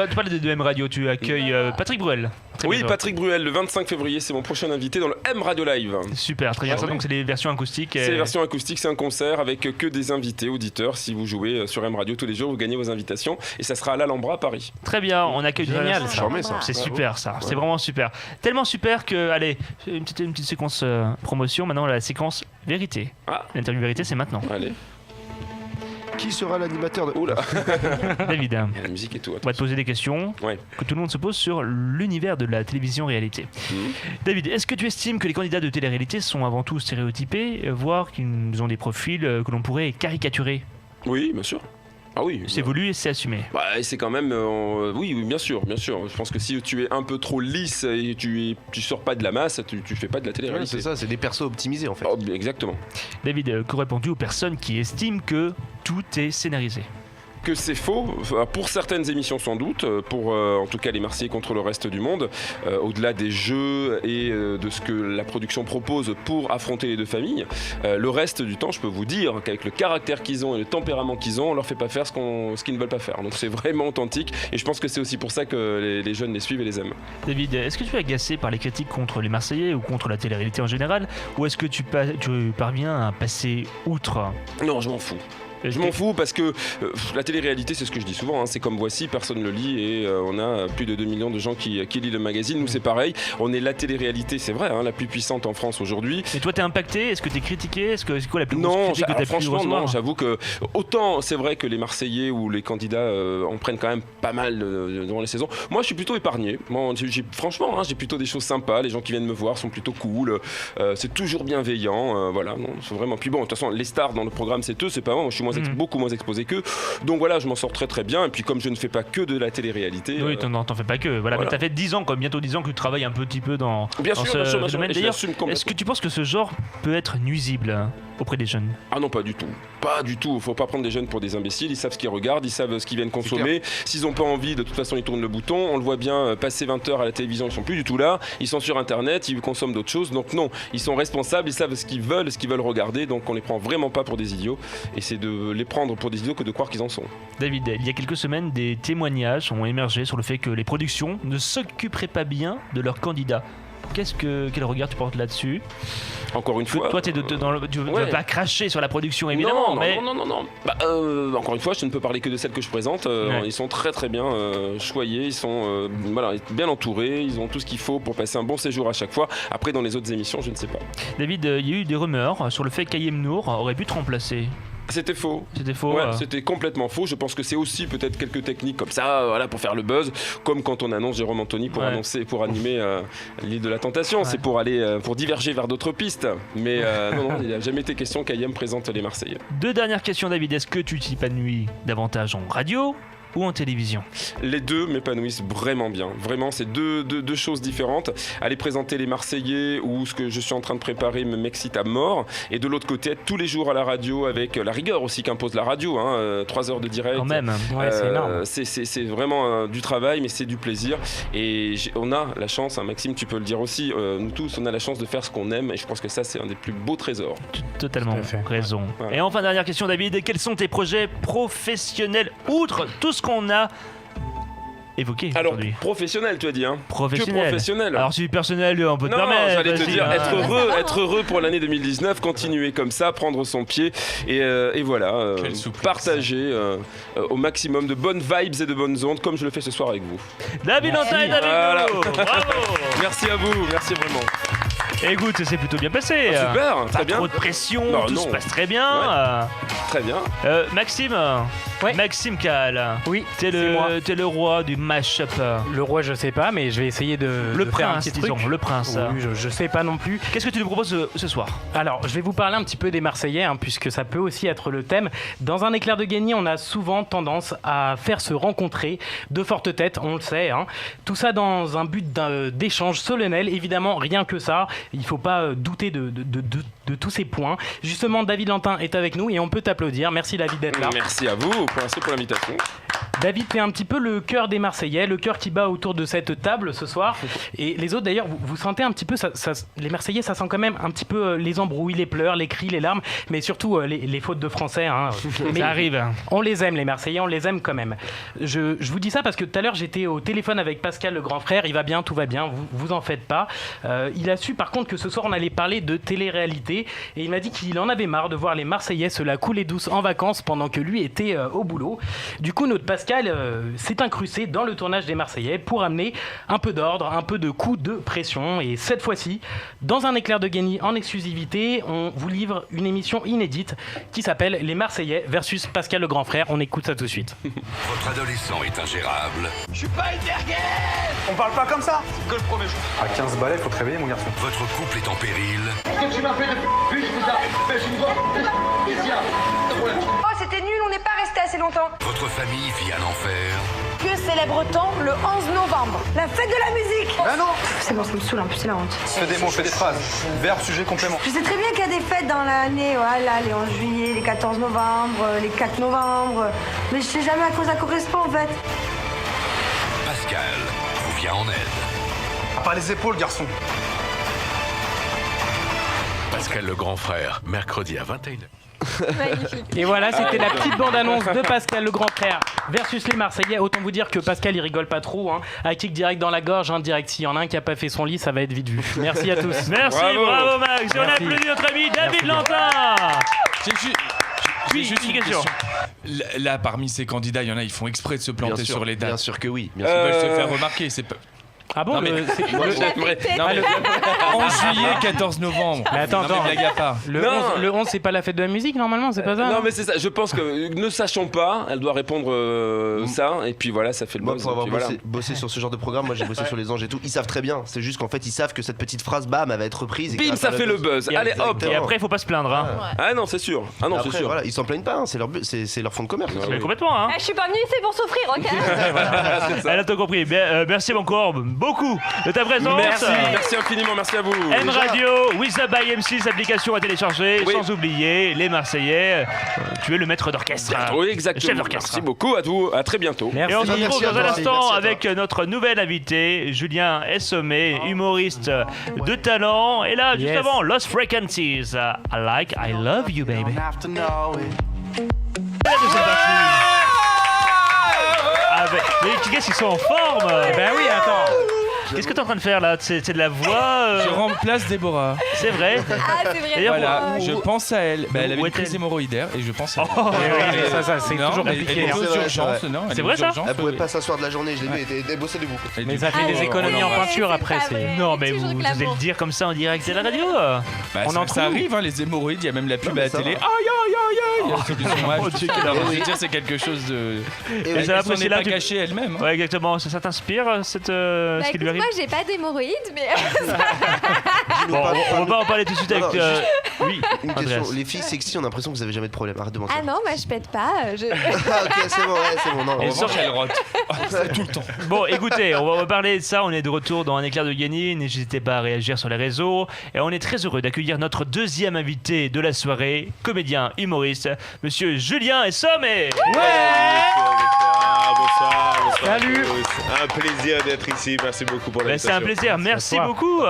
Tu parles de M Radio, tu accueilles Patrick Bruel. Très Oui, bientôt. Patrick Bruel, le 25 février, c'est mon prochain invité dans le M Radio Live. Super, très bien. Ça, donc c'est les versions acoustiques. C'est la version acoustique, c'est un concert avec que des invités, auditeurs. Si vous jouez sur M Radio tous les jours, vous gagnez vos invitations. Et ça sera à l'Alhambra à Paris. Très bien, on accueille Génial, ça. ça. Charmé, ça. C'est Bravo. super ça, c'est vraiment super. Tellement super que, allez, une petite séquence promotion, maintenant la séquence vérité. Ah. L'interview vérité, c'est maintenant. Allez. Qui sera l'animateur de... Oula, David, il y a la musique et tout. on va te poser des questions Ouais. que tout le monde se pose sur l'univers de la télévision réalité. David, est-ce que tu estimes que les candidats de télé-réalité sont avant tout stéréotypés, voire qu'ils ont des profils que l'on pourrait caricaturer? Oui, bien sûr. Ah oui. C'est voulu et c'est assumé. Bah, c'est quand même. Oui, bien sûr, bien sûr. Je pense que si tu es un peu trop lisse et tu sors pas de la masse, tu fais pas de la Ouais, télé-réalité. c'est ça, c'est des persos optimisés en fait. Oh, exactement. David, que réponds-tu aux personnes qui estiment que tout est scénarisé? Que c'est faux, enfin, pour certaines émissions sans doute, pour en tout cas les Marseillais contre le reste du monde, au-delà des jeux et de ce que la production propose pour affronter les deux familles, le reste du temps, je peux vous dire qu'avec le caractère qu'ils ont et le tempérament qu'ils ont, on leur fait pas faire ce qu'ils ne veulent pas faire. Donc c'est vraiment authentique et je pense que c'est aussi pour ça que les jeunes les suivent et les aiment. David, est-ce que tu es agacé par les critiques contre les Marseillais ou contre la télé-réalité en général, ou est-ce que tu parviens à passer outre? Non, je m'en fous. Je m'en fous parce que la télé-réalité, c'est ce que je dis souvent, hein, c'est comme Voici, personne ne le lit et on a plus de 2 millions de gens qui lisent le magazine. Nous, c'est pareil. On est la télé-réalité, c'est vrai, hein, la plus puissante en France aujourd'hui. Et toi, t'es impacté? Est-ce que t'es critiqué? Est-ce que c'est quoi la plus grosse Non, critique que t'as pu franchement, recevoir? non. J'avoue que autant c'est vrai que les Marseillais ou les candidats en prennent quand même pas mal durant les saisons. Moi, je suis plutôt épargné. Moi, franchement, hein, j'ai plutôt des choses sympas. Les gens qui viennent me voir sont plutôt cool. C'est toujours bienveillant. Voilà, non, c'est vraiment. Puis bon, de toute façon, les stars dans le programme, c'est eux, c'est pas moi. Moi, je suis beaucoup moins exposé qu'eux. Donc voilà, je m'en sors très très bien. Et puis comme je ne fais pas que de la télé-réalité. Oui, t'en fais pas que. Voilà, mais t'as fait 10 ans, comme bientôt 10 ans que tu travailles un petit peu dans Bien dans sûr, ce bien sûr, bien sûr. domaine. Et je D'ailleurs, l'assume complètement. est-ce que tu penses que ce genre peut être nuisible auprès des jeunes? Ah non, pas du tout. Pas du tout. Faut pas prendre des jeunes pour des imbéciles. Ils savent ce qu'ils regardent, ils savent ce qu'ils viennent consommer. S'ils n'ont pas envie, de toute façon, ils tournent le bouton. On le voit bien, passer 20 heures à la télévision, ils sont plus du tout là. Ils sont sur Internet, ils consomment d'autres choses. Donc non, ils sont responsables, ils savent ce qu'ils veulent regarder. Donc on les prend vraiment pas pour des idiots. Et c'est de les prendre pour des idiots que de croire qu'ils en sont. David, il y a quelques semaines, des témoignages ont émergé sur le fait que les productions ne s'occuperaient pas bien de leurs candidats. Quel regard tu portes là-dessus? Encore une fois. Toi, tu ne vas pas cracher sur la production, évidemment. Non. Encore une fois, je ne peux parler que de celles que je présente. Ils sont très très bien choyés, ils sont bien entourés, ils ont tout ce qu'il faut pour passer un bon séjour à chaque fois. Après, dans les autres émissions, je ne sais pas. David, il y a eu des rumeurs sur le fait qu'Ayem Nour aurait pu te remplacer. C'était faux. C'était faux. Ouais, c'était complètement faux. Je pense que c'est aussi peut-être quelques techniques comme ça, pour faire le buzz, comme quand on annonce Jérôme Anthony pour animer l'île de la Tentation. C'est pour aller pour diverger vers d'autres pistes. Mais non, il n'a jamais été question qu'Ayem présente les Marseillais. 2 dernières questions, David. Est-ce que tu t'épanouis davantage en radio ou en télévision? Les deux m'épanouissent vraiment bien. Vraiment, c'est deux choses différentes. Aller présenter les Marseillais ou ce que je suis en train de préparer m'excite à mort. Et de l'autre côté, être tous les jours à la radio avec la rigueur aussi qu'impose la radio. 3 heures de direct. Quand même, c'est énorme. C'est vraiment du travail, mais c'est du plaisir. Et on a la chance, Maxime, tu peux le dire aussi, nous tous, on a la chance de faire ce qu'on aime. Et je pense que ça, c'est un des plus beaux trésors. Totalement raison. Ouais. Et enfin, dernière question, David. Quels sont tes projets professionnels, outre tout ce qu'on a évoqué aujourd'hui? Professionnel, tu as dit, hein? Professionnel. Que professionnel. Alors, si personnel, on peut te permettre. J'allais te dire, être heureux pour l'année 2019, continuer comme ça, prendre son pied et voilà, partager au maximum de bonnes vibes et de bonnes ondes, comme je le fais ce soir avec vous. David Lantin et David Nour. Bravo. Merci à vous, merci vraiment. Écoute, ça s'est plutôt bien passé. Super, très bien. Pas trop de pression, tout se passe très bien. Très bien. Maxime, Ouais. Maxime Caal. Oui, t'es le roi du mash-up. Le roi, je sais pas, mais je vais essayer de faire un petit truc. Le prince. Oui, je sais pas non plus. Qu'est-ce que tu nous proposes ce soir? Alors, je vais vous parler un petit peu des Marseillais, puisque ça peut aussi être le thème. Dans un éclair de génie, on a souvent tendance à faire se rencontrer de fortes têtes, on le sait. Tout ça dans un but d'échange solennel. Évidemment, rien que ça. Il ne faut pas douter de tous ces points. Justement, David Lantin est avec nous et on peut t'applaudir. Merci David d'être là. Merci à vous, merci pour l'invitation. David, t'es un petit peu le cœur des Marseillais, le cœur qui bat autour de cette table ce soir. Et les autres d'ailleurs, vous sentez un petit peu, les Marseillais, ça sent quand même un petit peu les embrouilles, les pleurs, les cris, les larmes, mais surtout les fautes de français. Mais ça arrive. On les aime, les Marseillais, on les aime quand même. Je vous dis ça parce que tout à l'heure, j'étais au téléphone avec Pascal, le grand frère. Il va bien, tout va bien, vous en faites pas. Il a su par contre que ce soir, on allait parler de télé-réalité. Et il m'a dit qu'il en avait marre de voir les Marseillais se la couler douce en vacances pendant que lui était au boulot. Du coup, notre Pascal s'est incrusté dans le tournage des Marseillais pour amener un peu d'ordre, un peu de coup de pression. Et cette fois-ci, dans un éclair de génie en exclusivité, on vous livre une émission inédite qui s'appelle Les Marseillais versus Pascal le grand frère. On écoute ça tout de suite. Votre adolescent est ingérable. Je suis pas une merguez! On parle pas comme ça! C'est que le premier jour. À 15 balais, faut te réveiller, mon garçon. Votre couple est en péril. Qu'est-ce que tu m'as fait de plus je vous arrête. Je me vois. Oh, c'était nul, on n'est pas resté assez longtemps. Votre famille vit un enfer. Que célèbre-t-on le 11 novembre? La fête de la musique! Ben non! C'est bon, ça me saoule, en plus c'est la honte. Fais des mots, fais des phrases. Verbe, sujet, complément. Je sais très bien qu'il y a des fêtes dans l'année, voilà, les 11 juillet, les 14 novembre, les 4 novembre. Mais je sais jamais à quoi ça correspond en fait. Pascal vous vient en aide. Pas les épaules, garçon. Pascal le grand frère, mercredi à 21h. Magnifique. Et voilà, c'était la petite bande-annonce de Pascal le grand frère versus les Marseillais. Autant vous dire que Pascal il rigole pas trop. Avec kick direct dans la gorge, direct. S'il y en a un qui a pas fait son lit, ça va être vite vu. Merci à tous. Merci, bravo Max. Et on applaudit notre ami David Lantin. J'ai juste une question. Là, parmi ces candidats, il y en a, ils font exprès de se planter sur les dates. Bien sûr que oui. Ils veulent se faire remarquer. C'est pas... Ah bon? Non, mais... En juillet, 14 novembre. Mais attends, blague à part. Le 11, c'est pas la fête de la musique normalement, c'est pas ça? Non, mais c'est ça. Je pense que ne sachant pas, elle doit répondre ça. Et puis voilà, ça fait le buzz. Moi, pour avoir bossé sur ce genre de programme, moi j'ai bossé sur les anges et tout. Ils savent très bien. C'est juste qu'en fait, ils savent que cette petite phrase, bam, elle va être reprise. Et bim, ça fait le buzz. Allez, hop. Et après, il faut pas se plaindre. Ah non, c'est sûr. Ah non, c'est sûr. Voilà, ils s'en plaignent pas. C'est leur fond de commerce. Mais complètement. Je suis pas venue ici pour souffrir, ok? Elle a tout compris. Merci encore. beaucoup de ta présence. Merci infiniment, merci à vous. M Radio, With a by M6, application à télécharger, sans oublier les Marseillais. Tu es le maître d'orchestre. Oui, exactement. Chef d'orchestre. Merci beaucoup à vous. À très bientôt. Et on se retrouve dans un instant avec notre nouvel invité, Julien Essomé, humoriste de talent. Et là, juste avant, Lost Frequencies. I like, I love you, baby. Mais qu'est-ce qu'ils sont en forme? Ben oui, attends. Qu'est-ce que t'es en train de faire là? C'est de la voix Je remplace Déborah. C'est vrai? Ah, c'est vrai. D'ailleurs, Voilà, je pense à elle. Elle avait une crise hémorroïdaire et je pense à elle. Ça, c'est toujours compliqué. Elle est aux urgences, non? C'est vrai ça? Elle pouvait pas s'asseoir de la journée, je l'ai vu, elle bossait debout. Mais ça fait des économies en peinture après. Non, mais vous allez le dire comme ça en direct à la radio? Ça arrive, les hémorroïdes, il y a même la pub à la télé. Aïe, aïe, aïe, aïe. C'est quelque chose de. Et ça elle n'est pas cachée elle-même. Ouais, exactement. Ça t'inspire ce qui lui arrive? Moi, j'ai pas d'hémorroïdes, mais. Bon, on va pas en parler tout de suite avec. Oui, une question. Les filles sexy, on a l'impression que vous avez jamais de problème. Arrête de mentir. Ah non, moi je pète pas. Ah, ok, c'est bon, ouais, c'est bon. Non, Elle sort, elle rote. Tout le temps. Bon, écoutez, on va parler de ça. On est de retour dans Un éclair de génie. N'hésitez pas à réagir sur les réseaux. Et on est très heureux d'accueillir notre deuxième invité de la soirée, comédien, humoriste, monsieur Julien Essomé. Bonsoir. Salut. Un plaisir d'être ici. Merci beaucoup pour l'invitation. C'est un plaisir. Merci beaucoup.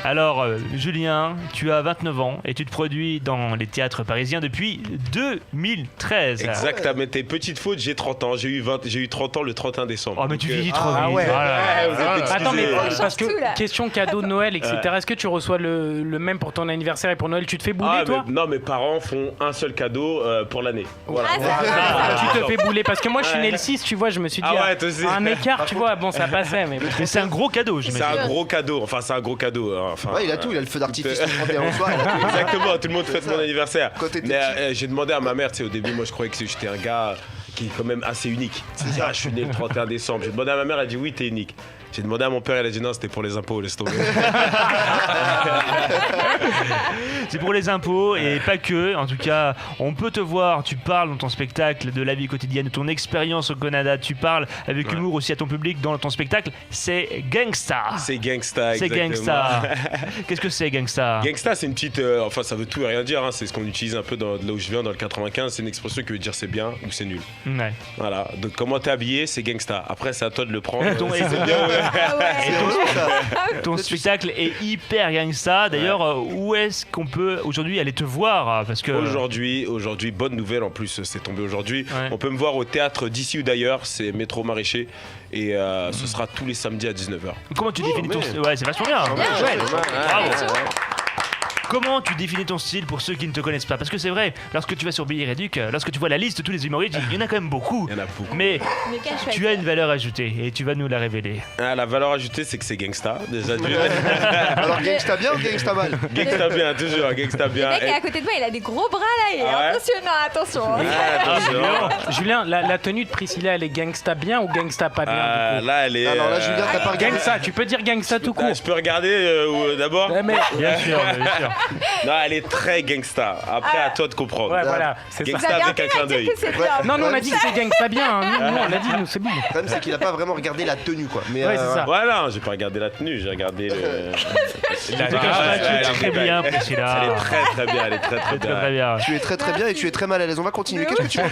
Alors, Julien, tu as 29 ans et tu te produis dans les théâtres parisiens depuis 2013. Exactement. Tes petites fautes, j'ai 30 ans. J'ai eu 30 ans le 31 décembre. Oh, mais tu vieillis trop vite. Ouais. Vous êtes Attends, mais excusés. parce que question cadeau de Noël, etc. Est-ce que tu reçois le même pour ton anniversaire et pour Noël? Tu te fais bouler, toi? Non, mes parents font un seul cadeau pour l'année. Voilà. Tu te fais bouler parce que moi je suis né le 6, tu vois, je me suis dit un écart, tu vois, bon ça passait, mais c'est un gros cadeau, C'est un gros cadeau, enfin c'est un gros cadeau. Enfin, ouais, il a tout, il a le feu d'artifice le 31 soir. Exactement, tout le monde fête mon anniversaire. Mais j'ai demandé à ma mère, tu sais, au début, moi je croyais que j'étais un gars qui est quand même assez unique. C'est ça, je suis né le 31 décembre. J'ai demandé à ma mère, elle a dit oui, t'es unique. J'ai demandé à mon père, il a dit non, c'était pour les impôts, laisse tomber. C'est pour les impôts et pas que. En tout cas, on peut te voir, tu parles dans ton spectacle de la vie quotidienne, de ton expérience au Canada. Tu parles avec humour aussi à ton public dans ton spectacle. C'est Gangsta. C'est Gangsta, c'est exactement. Gangsta. Qu'est-ce que c'est Gangsta? Gangsta, c'est une petite. Enfin, ça veut tout et rien dire. Hein. C'est ce qu'on utilise un peu de là où je viens, dans le 95. C'est une expression qui veut dire c'est bien ou c'est nul. Ouais. Voilà. Donc, comment t'es habillé, c'est Gangsta. Après, c'est à toi de le prendre. Et c'est bien, ouais. Ton spectacle est hyper gangsta. D'ailleurs, où est-ce qu'on peut aujourd'hui aller te voir? Parce que aujourd'hui, bonne nouvelle en plus, c'est tombé aujourd'hui. Ouais. On peut me voir au théâtre d'ici ou d'ailleurs, c'est Métro Maraîcher. Et ce sera tous les samedis à 19h. Comment tu définis ton... Ouais, c'est vachement bien. Bravo. Comment tu définis ton style pour ceux qui ne te connaissent pas? Parce que c'est vrai, lorsque tu vas sur Billy Reduc, lorsque tu vois la liste de tous les humoristes, il y en a quand même beaucoup. Il y en a beaucoup. Mais tu as une valeur ajoutée et tu vas nous la révéler. Ah, la valeur ajoutée, c'est que c'est gangsta, déjà. Alors, gangsta bien ou gangsta mal? Gangsta bien, toujours, gangsta bien. Le mec est à côté de moi, il a des gros bras là, il est impressionnant, attention. Julien, la tenue de Priscilla, elle est gangsta bien ou gangsta pas bien? Là, elle est. Alors là, Julien, t'as pas regardé. Gangsta, tu peux dire gangsta tout court. Je peux regarder d'abord? Bien sûr. Non, elle est très gangsta. Après, à toi de comprendre. Ouais, voilà. Gangsta avec un clin d'œil. Non, on a dit que c'est gangsta bien. Nous, on a dit, nous, c'est bon. Le problème, c'est qu'il a pas vraiment regardé la tenue, quoi. Mais ouais, c'est ça. Voilà, j'ai pas regardé la tenue, j'ai regardé le. Très bien, Priscilla. Elle est très bien, elle est très bien. Tu es très bien et tu es très mal à l'aise. On va continuer. Qu'est-ce que tu penses?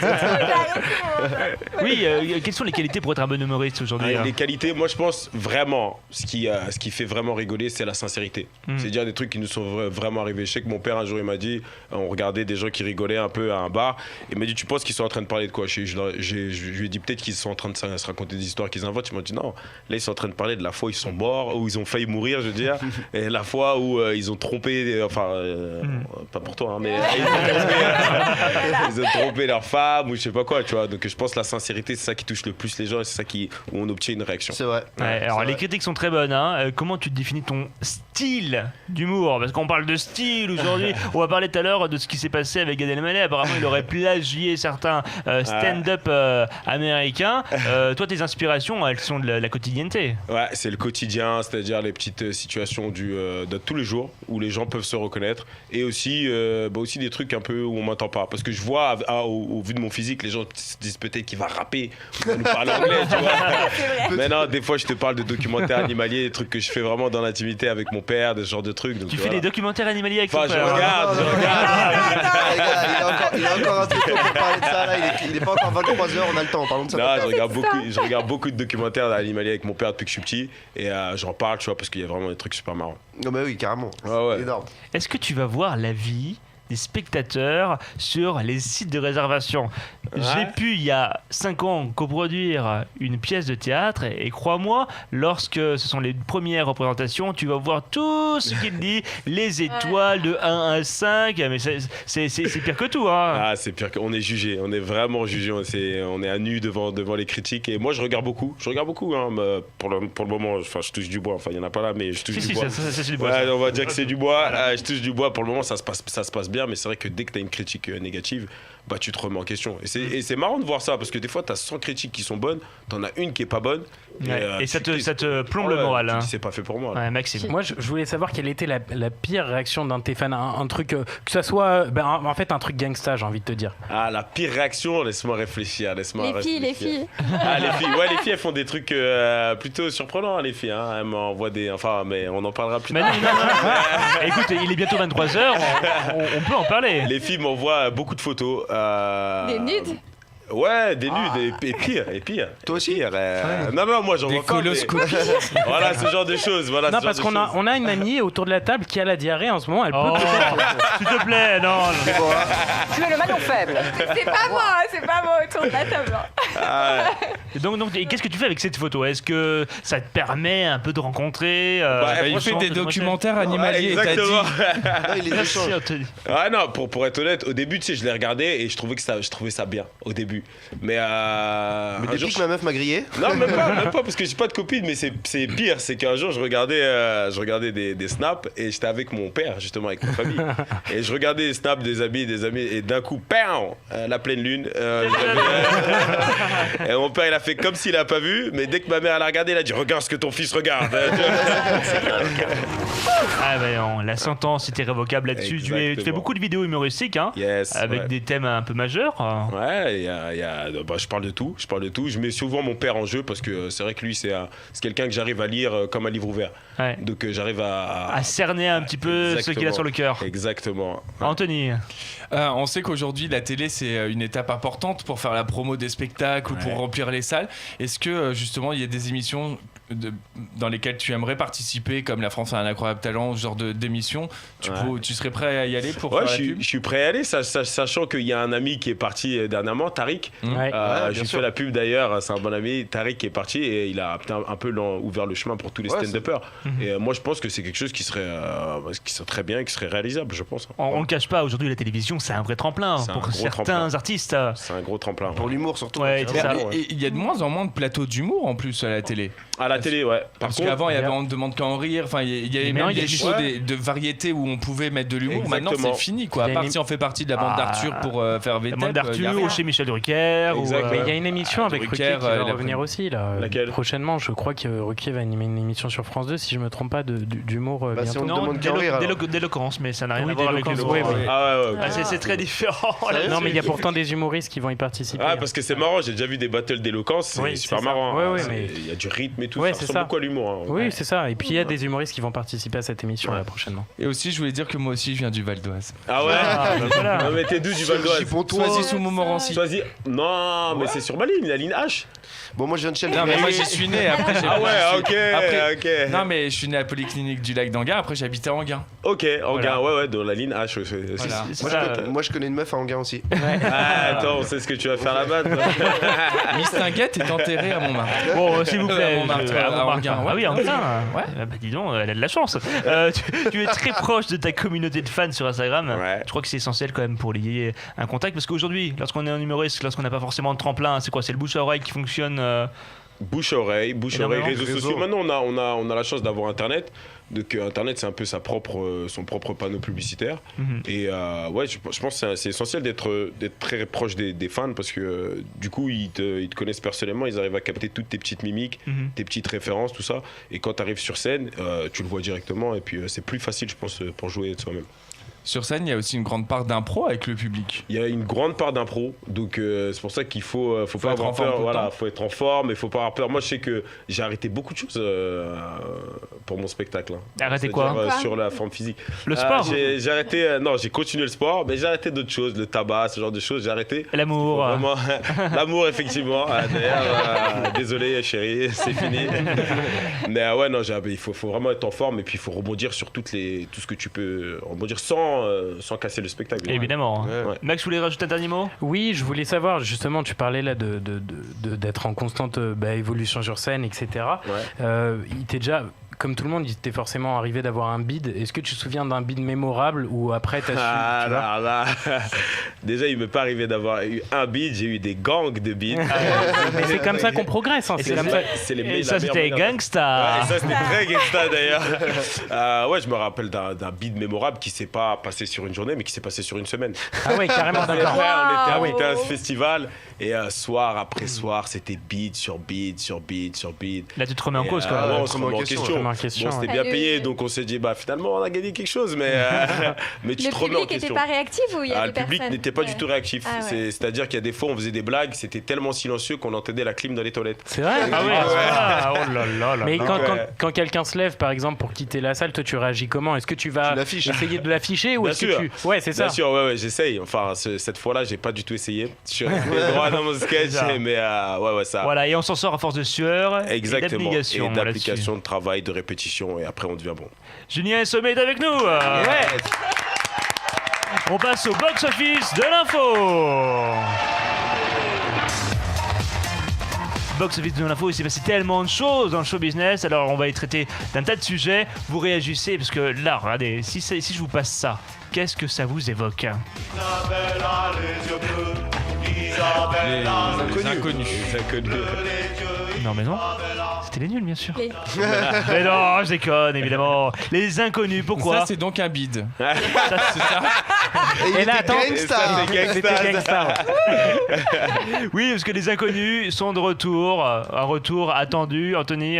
Oui, quelles sont les qualités pour être un bon humoriste aujourd'hui? Les qualités, moi je pense vraiment, ce qui fait vraiment rigoler, c'est la sincérité. C'est dire des trucs qui nous sont vraiment arrivés. Je sais que mon père un jour il m'a dit, on regardait des gens qui rigolaient un peu à un bar, il m'a dit tu penses qu'ils sont en train de parler de quoi? Je lui ai dit peut-être qu'ils sont en train de se raconter des histoires qu'ils inventent. Il m'a dit non, là ils sont en train de parler de la fois où ils sont morts, où ils ont failli mourir, je veux dire, et la fois où ils ont trompé, pas pour toi, hein, mais ils ont trompé leur femme ou je sais pas quoi, tu vois. Donc je pense que la sincérité c'est ça qui touche le plus les gens et c'est ça où on obtient une réaction. C'est vrai. Ouais, alors les critiques sont très bonnes. Comment tu définis ton style d'humour? Parce qu'on parle de style. style aujourd'hui. On va parler tout à l'heure de ce qui s'est passé avec Gad Elmaleh. Apparemment, il aurait plagié certains stand-up américains. Toi, tes inspirations, elles sont de la quotidienneté. Ouais, c'est le quotidien, c'est-à-dire les petites situations de tous les jours où les gens peuvent se reconnaître, et aussi, aussi des trucs un peu où on m'entend pas. Parce que je vois, au vu de mon physique, les gens se disent peut-être qu'il va rapper, il va nous parler anglais, tu vois. Mais non, des fois, je te parle de documentaires animaliers, des trucs que je fais vraiment dans l'intimité avec mon père, de ce genre de trucs. Donc, tu fais des documentaires animaliers avec ton père? Je regarde. Il a encore un truc pour parler de ça, là. Il est pas encore 23h, on a le temps, parlons de ça. Non, je regarde beaucoup de documentaires animaliers avec mon père depuis que je suis petit, et j'en parle, tu vois, parce qu'il y a vraiment des trucs super marrants. Non, bah oui, carrément. Ouais. Énorme. Est-ce que tu vas voir la vie des spectateurs sur les sites de réservation? J'ai pu, il y a 5 ans, coproduire une pièce de théâtre, et crois-moi, lorsque ce sont les premières représentations, tu vas voir tout ce qu'il dit, les étoiles de 1 à 5, mais c'est pire que tout. Hein. Ah, c'est pire qu'on est jugé, on est vraiment jugé, on est à nu devant les critiques, et moi je regarde beaucoup, hein, pour le moment, enfin je touche du bois, enfin il y en a pas là, mais je touche du bois. Ça, c'est du bois. Ouais, on va dire que c'est du bois, je touche du bois, pour le moment ça se passe bien, mais c'est vrai que dès que tu as une critique négative, bah tu te remets en question. Et c'est marrant de voir ça, parce que des fois tu as 100 critiques qui sont bonnes, t'en as une qui est pas bonne. Et ça te plombe le moral. Hein. C'est pas fait pour moi. Ouais, Maxime. Moi, je voulais savoir quelle était la pire réaction d'un de tes fans. Un truc, que ça soit. En fait, un truc gangsta, j'ai envie de te dire. Ah, la pire réaction, laisse-moi réfléchir. Les filles. Ah, les filles. Ouais, les filles, elles font des trucs plutôt surprenants, les filles. Hein. Elles m'envoient des. Enfin, mais on en parlera plus tard. Non. Écoute, il est bientôt 23h, on peut en parler. Les filles m'envoient beaucoup de photos. Des nudes? Ouais, des nudes, et pire. Toi aussi Non, moi j'en vois pas. Voilà, ce genre de choses. Voilà, non, parce qu'on a une amie autour de la table qui a la diarrhée en ce moment. Elle peut peut-être. S'il te plaît, non. Tu es le maillon faible. C'est pas moi autour de la table. Donc, qu'est-ce que tu fais avec cette photo? Est-ce que ça te permet un peu de rencontrer il fait des documentaires animaliers. Exactement. Il est échange. Ah non, pour être honnête, au début, tu sais, je l'ai regardé et je trouvais ça bien au début. Mais depuis que ma meuf m'a grillé. Non, même pas, parce que j'ai pas de copine, mais c'est pire. C'est qu'un jour, je regardais des snaps et j'étais avec mon père, justement, avec ma famille. Et je regardais les snaps des amis, et d'un coup, PAM, la pleine lune. Et mon père, il a fait comme s'il a pas vu, mais dès que ma mère elle a regardé, il a dit regarde ce que ton fils regarde. Ah ben non, la sentence était révocable là-dessus. Tu fais beaucoup de vidéos humoristiques, hein, avec des thèmes un peu majeurs. Ouais, je parle de tout. Je mets souvent mon père en jeu parce que c'est vrai que lui, c'est quelqu'un que j'arrive à lire comme un livre ouvert. Ouais. Donc j'arrive à cerner un petit peu ce qu'il a sur le cœur. Exactement. Ouais. Anthony. On sait qu'aujourd'hui la télé c'est une étape importante pour faire la promo des spectacles ou pour remplir les salles. Est-ce que justement il y a des émissions dans lesquelles tu aimerais participer, comme La France a un incroyable talent, ce genre d'émission, tu serais prêt à y aller pour faire la pub? Je suis prêt à aller, sachant qu'il y a un ami qui est parti dernièrement, Tariq. J'ai fait la pub d'ailleurs, c'est un bon ami, Tariq qui est parti et il a un peu ouvert le chemin pour tous les stand-uppers. Et moi je pense que c'est quelque chose qui serait très bien et qui serait réalisable, je pense. On le cache pas, aujourd'hui la télévision c'est un vrai tremplin pour certains artistes. C'est un gros tremplin. Pour l'humour surtout. Et il y a de moins en moins de plateaux d'humour en plus à la télé. À la télé, ouais. Parce qu'avant, il y avait On ne demande qu'à en rire. Enfin, il y avait même des shows de variété où on pouvait mettre de l'humour. Exactement. Maintenant, c'est fini, quoi. À part si on fait partie de la bande d'Arthur pour faire VTEP. La bande d'Arthur ou chez Michel Drucker. Il y a une émission avec Ruquier qui va revenir aussi. Laquelle? Prochainement, je crois que Ruquier va animer une émission sur France 2, si je me trompe pas, d'humour bientôt. D'éloquence, mais ça n'a rien à voir avec l'humour. C'est très différent. Non, mais il y a pourtant des humoristes qui vont y participer. Ah, parce que c'est marrant, j'ai déjà vu des battles d'éloquence, c'est super marrant. Il y a du rythme et tout, ça ressemble beaucoup à l'humour. Oui, c'est ça. Et puis il y a des humoristes qui vont participer à cette émission là prochainement. Et aussi, je voulais dire que moi aussi, je viens du Val d'Oise. Ah ouais. Non, mais t'es d'où du Val d'Oise? Soisy-sous-Montmorency. Non, mais c'est sur ma ligne, la ligne H. Bon, moi je viens de Chelsea. Non, mais moi j'y suis né. Après, ok. Non, mais je suis né à la Polyclinique du Lac d'Enghien. Après, j'habitais à Enghien. Ok, Enghien, ouais, dans la ligne H. Moi je connais une meuf à Enghien aussi. Attends, on sait ce que tu vas faire là-bas. Miss Tinguette est enterrée à Montmartre. Bon, s'il vous plaît. À Enghien. Ah oui, Enghien. Ouais. Bah dis donc, elle a de la chance. Tu es très proche de ta communauté de fans sur Instagram. Je crois que c'est essentiel quand même pour lier un contact, parce qu'aujourd'hui, lorsqu'on est un humoriste, lorsqu'on n'a pas forcément de tremplin, c'est quoi? C'est le bouche à oreille qui fonctionne Bouche à oreille, réseaux sociaux. Maintenant, on a la chance d'avoir Internet. Donc Internet, c'est un peu son propre panneau publicitaire. Et ouais, je pense que c'est essentiel d'être très proche des fans parce que du coup, ils te connaissent personnellement, ils arrivent à capter toutes tes petites mimiques, tes petites références, tout ça. Et quand tu arrives sur scène, tu le vois directement et puis c'est plus facile, je pense, pour jouer de soi-même. Sur scène, il y a aussi une grande part d'impro avec le public. Il y a une grande part d'impro, donc c'est pour ça qu'il faut pas avoir peur. Voilà, faut être en forme, il faut pas avoir peur. Moi, je sais que j'ai arrêté beaucoup de choses pour mon spectacle. Arrêté quoi sur la forme physique. Le sport j'ai arrêté. Non, j'ai continué le sport, mais j'ai arrêté d'autres choses, le tabac, ce genre de choses. J'ai arrêté. L'amour. Vraiment, l'amour, effectivement. D'ailleurs, désolé, chérie, c'est fini. Mais ouais, non, il faut vraiment être en forme et puis il faut rebondir sur tout ce que tu peux rebondir sans casser le spectacle. Évidemment. Ouais. Max, vous voulez rajouter un dernier mot ? Oui, je voulais savoir, justement, tu parlais là d'être en constante évolution sur scène, etc. Il t'est déjà, comme tout le monde, il t'est forcément arrivé d'avoir un bid. Est-ce que tu te souviens d'un bid mémorable ou après t'as su là. Déjà, il m'est pas arrivé d'avoir eu un bid, j'ai eu des gangs de bids. Mais c'est comme ça qu'on progresse. C'est les et ça, c'était gangsta. Ouais, ça, c'était très gangsta d'ailleurs. Ouais, je me rappelle d'un bid mémorable qui s'est pas passé sur une journée, mais qui s'est passé sur une semaine. Ah ouais, carrément, d'accord. On était à ce festival et soir après soir, c'était bid sur bid sur bid sur bid. Là, tu te remets en cause, quoi. On se remet en question. Bon, c'était bien payé, donc on s'est dit, finalement, on a gagné quelque chose, mais tu te remets en question. Le public n'était pas réactif ou il y avait le public n'était pas du tout réactif. C'est-à-dire qu'il y a des fois, on faisait des blagues, c'était tellement silencieux qu'on entendait la clim dans les toilettes. C'est vrai. Ah oui. Oh là là. Mais quand quelqu'un se lève, par exemple, pour quitter la salle, toi, tu réagis comment ? Est-ce que tu vas essayer de l'afficher ou est-ce que tu... Ouais, c'est ça. Bien sûr, ouais, j'essaye. Enfin, cette fois-là, j'ai pas du tout essayé. Je suis resté droit dans mon sketch, mais ouais, ça. Voilà, et on s'en sort à force de sueur et d'application. Et d'application, de travail, de répétition, et après on devient bon. Julien Sommet est avec nous. On passe au box-office de l'info. Box-office de l'info, il s'est passé tellement de choses dans le show business, alors on va y traiter d'un tas de sujets. Vous réagissez, parce que là, regardez, si je vous passe ça, qu'est-ce que ça vous évoque ? Les inconnus. Non mais non, c'était les nuls bien sûr. Mais non, je déconne évidemment. Les inconnus, pourquoi ? Ça c'est donc un bid. C'est ça. Et là, attends, C'était gangsta. Oui, parce que les inconnus sont de retour, un retour attendu, Anthony.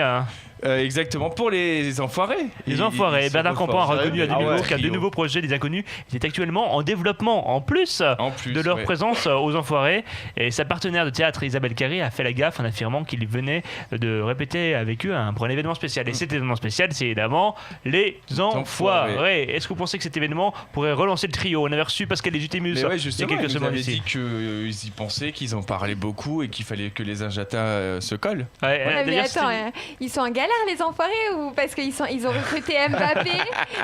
Exactement, pour les enfoirés. Les enfoirés. Bernard Campan a reconnu à de nouveau qu'un de nouveaux projets des inconnus était actuellement en développement, en plus de leur présence aux enfoirés. Et sa partenaire de théâtre, Isabelle Carré, a fait la gaffe en affirmant qu'il venait de répéter avec eux pour un événement spécial. Et cet événement spécial, c'est évidemment les enfoirés. Est-ce que vous pensez que cet événement pourrait relancer le trio ? On avait reçu Pascal Légitimus il y a quelques semaines ici. Dit qu'ils y pensaient, qu'ils en parlaient beaucoup et qu'il fallait que les Injata se collent. Mais attends, ils sont en galère les enfoirés ou parce qu'ils ont recruté Mbappé,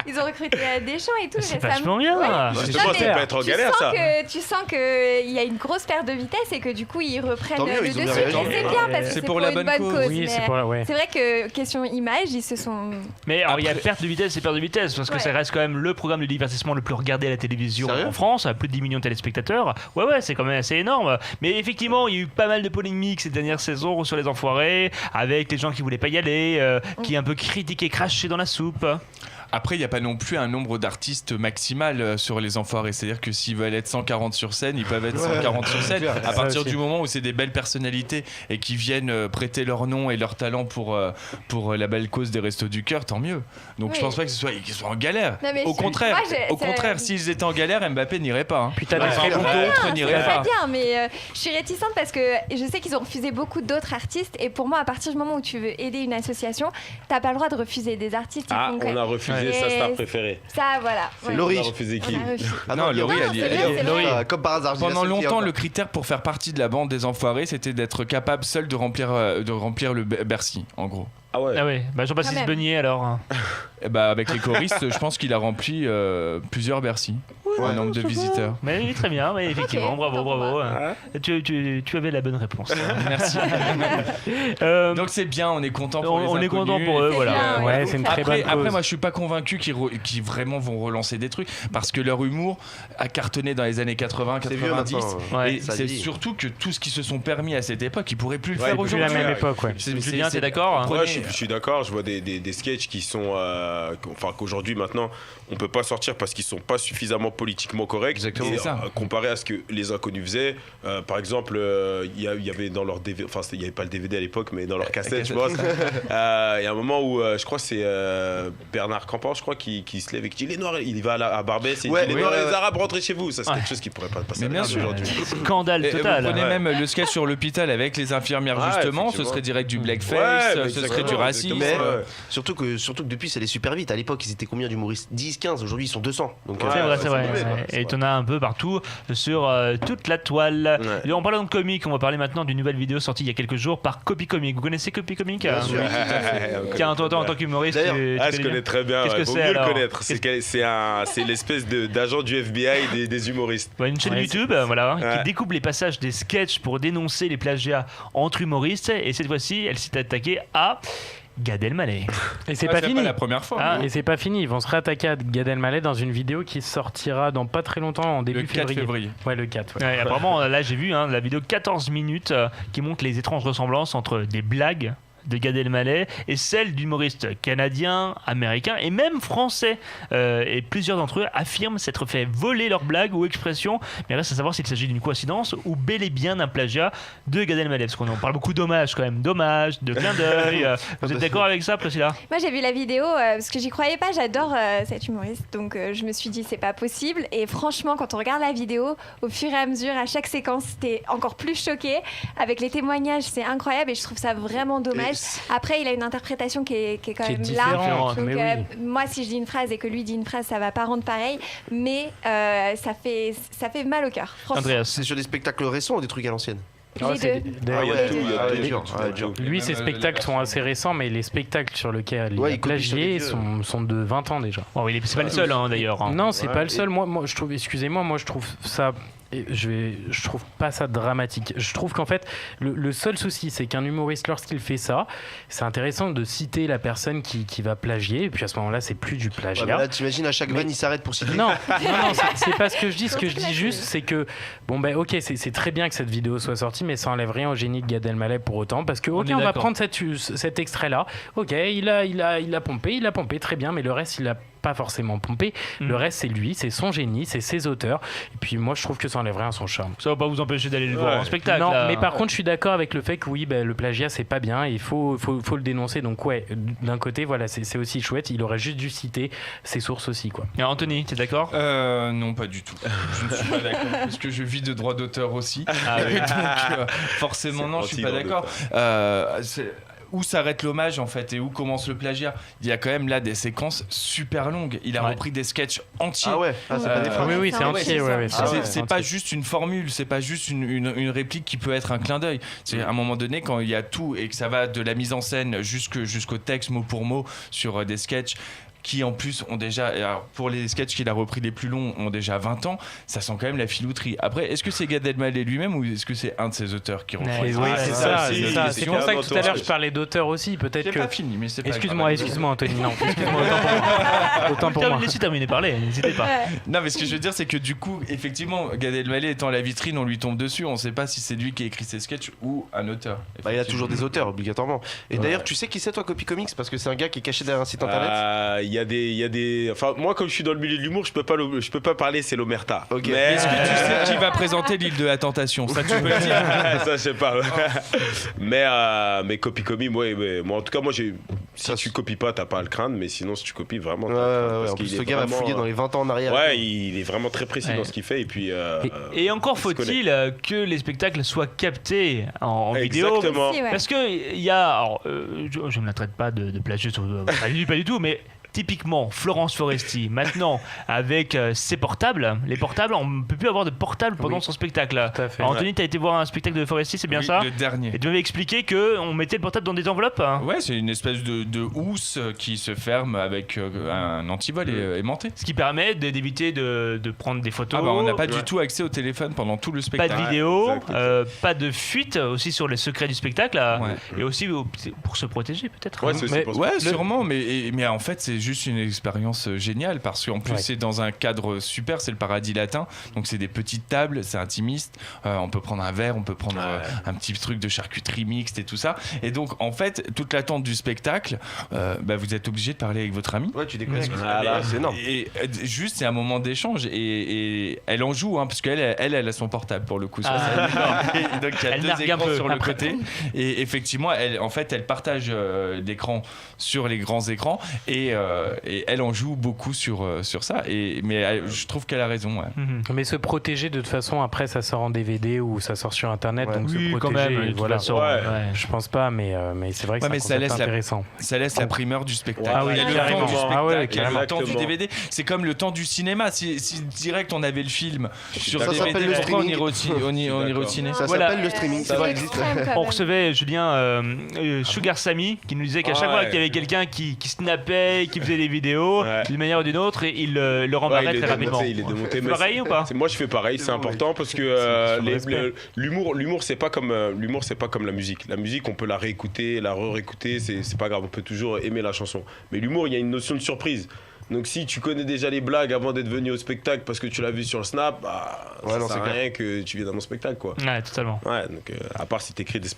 ils ont recruté Deschamps et tout. C'est vachement bien. Justement, ça peut être en galère ça. Tu sens qu'il y a une grosse perte de vitesse et que du coup ils reprennent le dessus. C'est bien parce que c'est pour une bonne cause. Oui, c'est vrai que question image, ils se sont. Mais alors, il y a perte de vitesse et perte de vitesse parce que ça reste quand même le programme de divertissement le plus regardé à la télévision en France, à plus de 10 millions de téléspectateurs. Ouais, c'est quand même assez énorme. Mais effectivement, il y a eu pas mal de polémiques ces dernières saisons sur les enfoirés, avec les gens qui voulaient pas y aller. Qui est un peu critiqué, craché dans la soupe. Après, il n'y a pas non plus un nombre d'artistes maximal sur les enfoirés. C'est-à-dire que s'ils veulent être 140 sur scène, ils peuvent être 140 sur scène. À partir du moment où c'est des belles personnalités et qui viennent prêter leur nom et leur talent pour la belle cause des Restos du Cœur, tant mieux. Donc je pense pas qu'ils soient en galère. Non, au contraire, s'ils étaient en galère, Mbappé n'irait pas. Puis t'as d'autres n'iraient pas. Bien, mais je suis réticente parce que je sais qu'ils ont refusé beaucoup d'autres artistes. Et pour moi, à partir du moment où tu veux aider une association, t'as pas le droit de refuser des artistes. On a refusé sa star préférée. Ça, voilà. C'est Laurie. On a refusé qui ? Non, Laurie, comme par hasard. Pendant longtemps, le critère pour faire partie de la bande des enfoirés, c'était d'être capable seul de remplir le Bercy, en gros. Ah ouais. Ah ouais, bah Jean-Baptiste Quand même. Beignet alors. Et bah, avec les choristes, je pense qu'il a rempli plusieurs Bercy en nombre de visiteurs. Mais oui, très bien, mais effectivement, Ok, bravo, tant pour bravo. Tu avais la bonne réponse. Merci. Donc c'est bien, on est content pour les on est inconnus. content pour eux, C'est voilà. bien, Ouais, c'est une très bonne Après, cause. moi, je suis pas convaincu qu'ils vraiment vont relancer des trucs parce que leur humour a cartonné dans les années 80, C'est vieux 90. maintenant, ouais. Et Ça c'est dit. surtout que tout ce qu'ils se sont permis à cette époque, ils pourraient plus le Ouais, faire ils peuvent Plus aujourd'hui. la même époque, ouais. Julien, t'es d'accord hein? Ouais, je suis d'accord. Je vois des sketchs qui sont, qu'aujourd'hui maintenant, on peut pas sortir parce qu'ils sont pas suffisamment politiquement corrects. Exactement. Et, C'est ça. comparé à ce que les inconnus faisaient, par exemple, il y avait dans leur DVD, enfin il y avait pas le DVD à l'époque, mais dans leur cassette, je pense. Il y a un moment où je crois que c'est Bernard Campan, je crois, qui se lève et qui dit les Noirs, il va à Barbès et il dit les Noirs et les Arabes rentrez chez vous. Ça c'est quelque chose qui pourrait pas passer Mais bien sûr. aujourd'hui. Scandale Et total. vous prenez Ouais. même le sketch sur l'hôpital avec les infirmières, Ouais, justement, ce effectivement. serait direct du blackface, Ouais, ce serait exactement, du racisme. Mais Ouais. surtout que depuis, ça allait super vite. À l'époque, ils étaient combien d'humoristes? 10, 15. Aujourd'hui, ils sont 200. Donc, C'est vrai, Ouais, c'est vrai. c'est vrai, Ouais. Et t'en as un peu partout sur toute la toile. Ouais. Et en parlant de comique, on va parler maintenant d'une nouvelle vidéo sortie il y a quelques jours par Copy Comic. Vous connaissez Copy Comic Bien sûr. Tiens, toi, en tant qu'humoriste, D'ailleurs, Je connais très bien. Qu'est-ce que Vaut c'est, mieux le alors connaître. C'est l'espèce d'agent du FBI des humoristes. Ouais, une chaîne Ouais, YouTube voilà, hein, Ouais. qui découpe les passages des sketchs pour dénoncer les plagiats entre humoristes. Et cette fois-ci, elle s'est attaquée à Gad Elmaleh. Et c'est Ah, pas fini. la première fois. Ah, Et c'est pas fini, ils vont se réattaquer à Gad Elmaleh dans une vidéo qui sortira dans pas très longtemps, en début Le 4 février. Ouais, le 4. Ouais. Ouais, apparemment, là j'ai vu la vidéo 14 minutes qui montre les étranges ressemblances entre des blagues de Gad Elmaleh et celles d'humoristes canadiens, américains et même français. Et plusieurs d'entre eux affirment s'être fait voler leurs blagues ou expressions, mais reste à savoir s'il s'agit d'une coïncidence ou bel et bien d'un plagiat de Gad Elmaleh, parce qu'on en parle beaucoup d'hommages quand même, d'hommages, de clins d'œil. Vous êtes d'accord avec ça, Priscilla? Moi j'ai vu la vidéo parce que j'y croyais pas, j'adore cet humoriste, donc je me suis dit c'est pas possible. Et franchement, quand on regarde la vidéo, au fur et à mesure, à chaque séquence, t'es encore plus choqué. Avec les témoignages, c'est incroyable et je trouve ça vraiment dommage. Après, il a une interprétation qui est quand Qui est même différente, là. Donc, mais oui. moi, si je dis une phrase et que lui dit une phrase, ça va pas rendre pareil, mais ça fait mal au cœur. Franchement. Andreas. c'est sur des spectacles récents ou des trucs à l'ancienne? Les deux. Ah, il y a tout, il y a Les tout, deux. dur. Ah, dur. Lui, ses spectacles sont assez récents, mais les spectacles sur lesquels il Ouais, a il copie sur plagié les vieux. sont de 20 ans déjà. Bon, c'est pas le seul d'ailleurs. hein. Non, c'est Ouais, pas le seul. Moi, je trouve, excusez-moi, moi je trouve ça. Je trouve pas ça dramatique. Je trouve qu'en fait, le seul souci, c'est qu'un humoriste, lorsqu'il fait ça, c'est intéressant de citer la personne qui va plagier, et puis à ce moment-là, c'est plus du Ouais, plagiat. mais là, t'imagines, à chaque vanne, il s'arrête pour citer. Non, c'est pas ce que je dis. Ce que je dis juste, c'est que bon ben ok, c'est très bien que cette vidéo soit sortie, mais ça enlève rien au génie de Gad Elmaleh pour autant, parce que ok, On est on va d'accord. prendre cet extrait-là. Ok, il a pompé, très bien, mais le reste, il a pas forcément pompé. Le reste, c'est lui, c'est son génie, c'est ses auteurs. Et puis moi, je trouve que ça enlève rien à son charme. Ça va pas vous empêcher d'aller le voir en spectacle. Non, là. mais par contre, je suis d'accord avec le fait que oui, le plagiat, c'est pas bien et il faut le dénoncer. Donc ouais, d'un côté, voilà, c'est aussi chouette. Il aurait juste dû citer ses sources aussi, quoi. Et Anthony, t'es d'accord? Non, pas du tout. Je ne suis pas d'accord parce que je vis de droits d'auteur aussi. Ah oui. Donc, forcément, non, je suis pas d'accord. Où s'arrête l'hommage en fait et où commence le plagiat? Il y a quand même là des séquences super longues. Il a repris des sketchs entiers. Ah ouais, c'est pas des phrases. Oui, c'est entier. C'est pas juste une formule, c'est pas juste une réplique qui peut être un clin d'œil. C'est à un moment donné quand il y a tout et que ça va de la mise en scène jusqu'au texte mot pour mot sur des sketchs qui en plus ont déjà, alors pour les sketchs qu'il a repris les plus longs, ont déjà 20 ans, ça sent quand même la filouterie. Après, est-ce que c'est Gad Elmaleh lui-même ou est-ce que c'est un de ses auteurs qui reprend? Oui, c'est ça. C'est pour ça que tout à l'heure je parlais d'auteur aussi. Peut-être J'ai que. pas fini, mais c'est pas Excuse-moi, Anthony. Non, excuse-moi, autant pour moi. Laissez terminer parler, n'hésitez pas. Non, mais ce que je veux dire, c'est que du coup, effectivement, Gad Elmaleh étant à la vitrine, on lui tombe dessus. On sait pas si c'est lui qui a écrit ses sketchs ou un auteur. Bah, il y a toujours des auteurs, obligatoirement. Et d'ailleurs, tu sais qui c'est, toi, Copy Comics? Parce que c'est un gars qui est caché derrière un site internet. Il y a des. Enfin, moi, comme je suis dans le milieu de l'humour, je peux pas parler, c'est l'Omerta. Ok. Mais... Est-ce que tu sais qui va présenter l'île de la tentation? Ça, tu peux le dire. Ça, je sais pas. Mais Copy Comics, moi, en tout cas, moi, Si tu copies pas, t'as pas à le craindre, mais sinon, si tu copies vraiment. Ouais. En plus, ce gars va fouiller dans les 20 ans en arrière. Ouais, il est vraiment très précis dans ce qu'il fait. Et puis. Et encore faut-il que les spectacles soient captés en vidéo. Exactement. Parce que il y a. Alors, je ne la traite pas de plagieuse, pas du tout, mais. Typiquement, Florence Foresti, maintenant, avec ses portables, les portables, on ne peut plus avoir de portable pendant son spectacle. Alors, Anthony, tu as été voir un spectacle de Foresti, c'est bien ça? Le dernier. Et tu m'avais expliqué qu'on mettait le portable dans des enveloppes. Ouais, c'est une espèce de housse qui se ferme avec un antivol aimanté. Ce qui permet d'éviter de prendre des photos. On n'a pas du tout accès au téléphone pendant tout le spectacle. Pas de vidéo, pas de fuite aussi sur les secrets du spectacle. Et aussi pour se protéger peut-être. Ouais, sûrement, mais en fait, c'est juste une expérience géniale parce qu'en plus c'est dans un cadre super, c'est le Paradis Latin, donc c'est des petites tables, c'est intimiste, on peut prendre un verre, on peut prendre un petit truc de charcuterie mixte et tout ça, et donc en fait toute l'attente du spectacle, vous êtes obligé de parler avec votre ami. Ouais, tu déconnes. C'est énorme. Et juste c'est un moment d'échange et elle en joue parce qu'elle elle a son portable pour le coup. Et donc il y a deux écrans sur le côté et effectivement elle partage l'écran sur les grands écrans et elle en joue beaucoup sur ça. Mais je trouve qu'elle a raison. Ouais. Mais se protéger, de toute façon, après, ça sort en DVD ou ça sort sur Internet. Donc se protéger, quand même, voilà. Je pense pas, mais c'est vrai que c'est intéressant. Ça laisse la primeur du spectacle. Ah oui, il y a le carrément. temps du spectacle, il y a le temps Exactement. du DVD. C'est comme le temps du cinéma. Si direct on avait le film sur Ça DVD, s'appelle le pourquoi on streaming. irait au ciné? Ça s'appelle le streaming, ça existe. On recevait, Julien, Sugar Sammy qui nous disait qu'à chaque fois qu'il y avait quelqu'un qui snappait, qui faisait des vidéos, d'une manière ou d'une autre, il le rembarrait très rapidement. Il est démonté. C'est pareil ou pas? Moi je fais pareil, c'est important parce que l'humour c'est pas comme la musique. La musique on peut la réécouter, la réécouter, c'est pas grave, on peut toujours aimer la chanson. Mais l'humour, il y a une notion de surprise. Donc si tu connais déjà les blagues avant d'être venu au spectacle parce que tu l'as vu sur le Snap, ça sert à rien que tu viennes dans mon spectacle, quoi. Ouais, totalement. Ouais, donc à part si t'écris des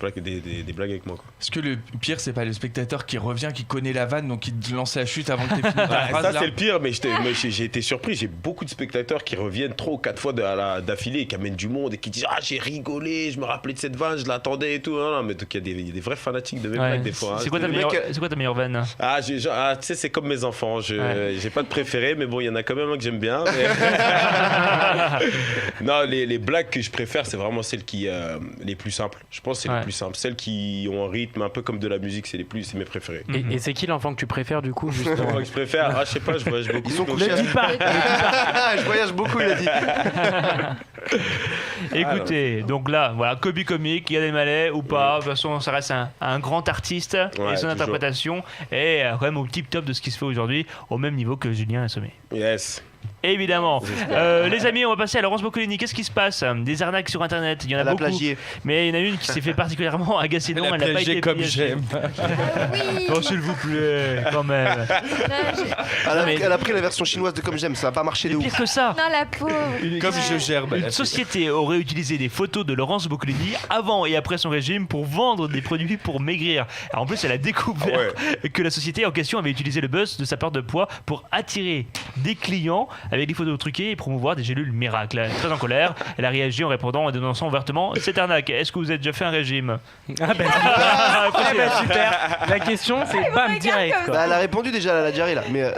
blagues avec moi, quoi. Parce que le pire, c'est pas le spectateur qui revient, qui connaît la vanne, donc qui te lance la chute avant que t'aies fini ta phrase. Ça c'est le pire, mais j'ai été surpris. J'ai beaucoup de spectateurs qui reviennent 3 ou 4 fois d'affilée et qui amènent du monde et qui disent j'ai rigolé, je me rappelais de cette vanne, je l'attendais et tout. Non, mais donc il y a des vrais fanatiques de mes blagues des fois. C'est quoi ta meilleure vanne? Tu sais, c'est comme mes enfants. J'ai pas de préféré, mais bon, il y en a quand même un que j'aime bien. Non, les blagues que je préfère, c'est vraiment celles qui les plus simples. Je pense que c'est les plus simples. Celles qui ont un rythme un peu comme de la musique, c'est mes préférés. Et c'est qui l'enfant que tu préfères du coup, justement? L'enfant que je préfère, je sais pas, je voyage beaucoup. Ils sont couchés. Je voyage beaucoup, il a dit. Écoutez, donc là, voilà, Kobe Comic, Gad Elmaleh ou pas, de toute façon, ça reste un grand artiste et son interprétation est quand même au tip top de ce qui se fait aujourd'hui, au même niveau que Julien Assommé. Yes. Évidemment. Les amis, on va passer à Laurence Boccolini. Qu'est-ce qui se passe? Des arnaques sur Internet, il y en a beaucoup. Plagié. Mais il y en a une qui s'est fait particulièrement agacer. Non, elle n'a pas été comme j'aime. Oh, s'il vous plaît, quand même. Elle a pris la version chinoise de Comme j'aime, ça va pas marcher de ouf. Pire que ça. Non, la pauvre. Comme je gerbe. Une société aurait utilisé des photos de Laurence Boccolini avant et après son régime pour vendre des produits pour maigrir. Alors en plus, elle a découvert que la société en question avait utilisé le buzz de sa perte de poids pour attirer des clients avec des photos truquées et promouvoir des gélules miracles. Très en colère, elle a réagi en répondant et dénonçant ouvertement cette arnaque. Est-ce que vous avez déjà fait un régime? Super. La question, c'est bam, direct. Elle a répondu déjà à la diarrhée là. Mais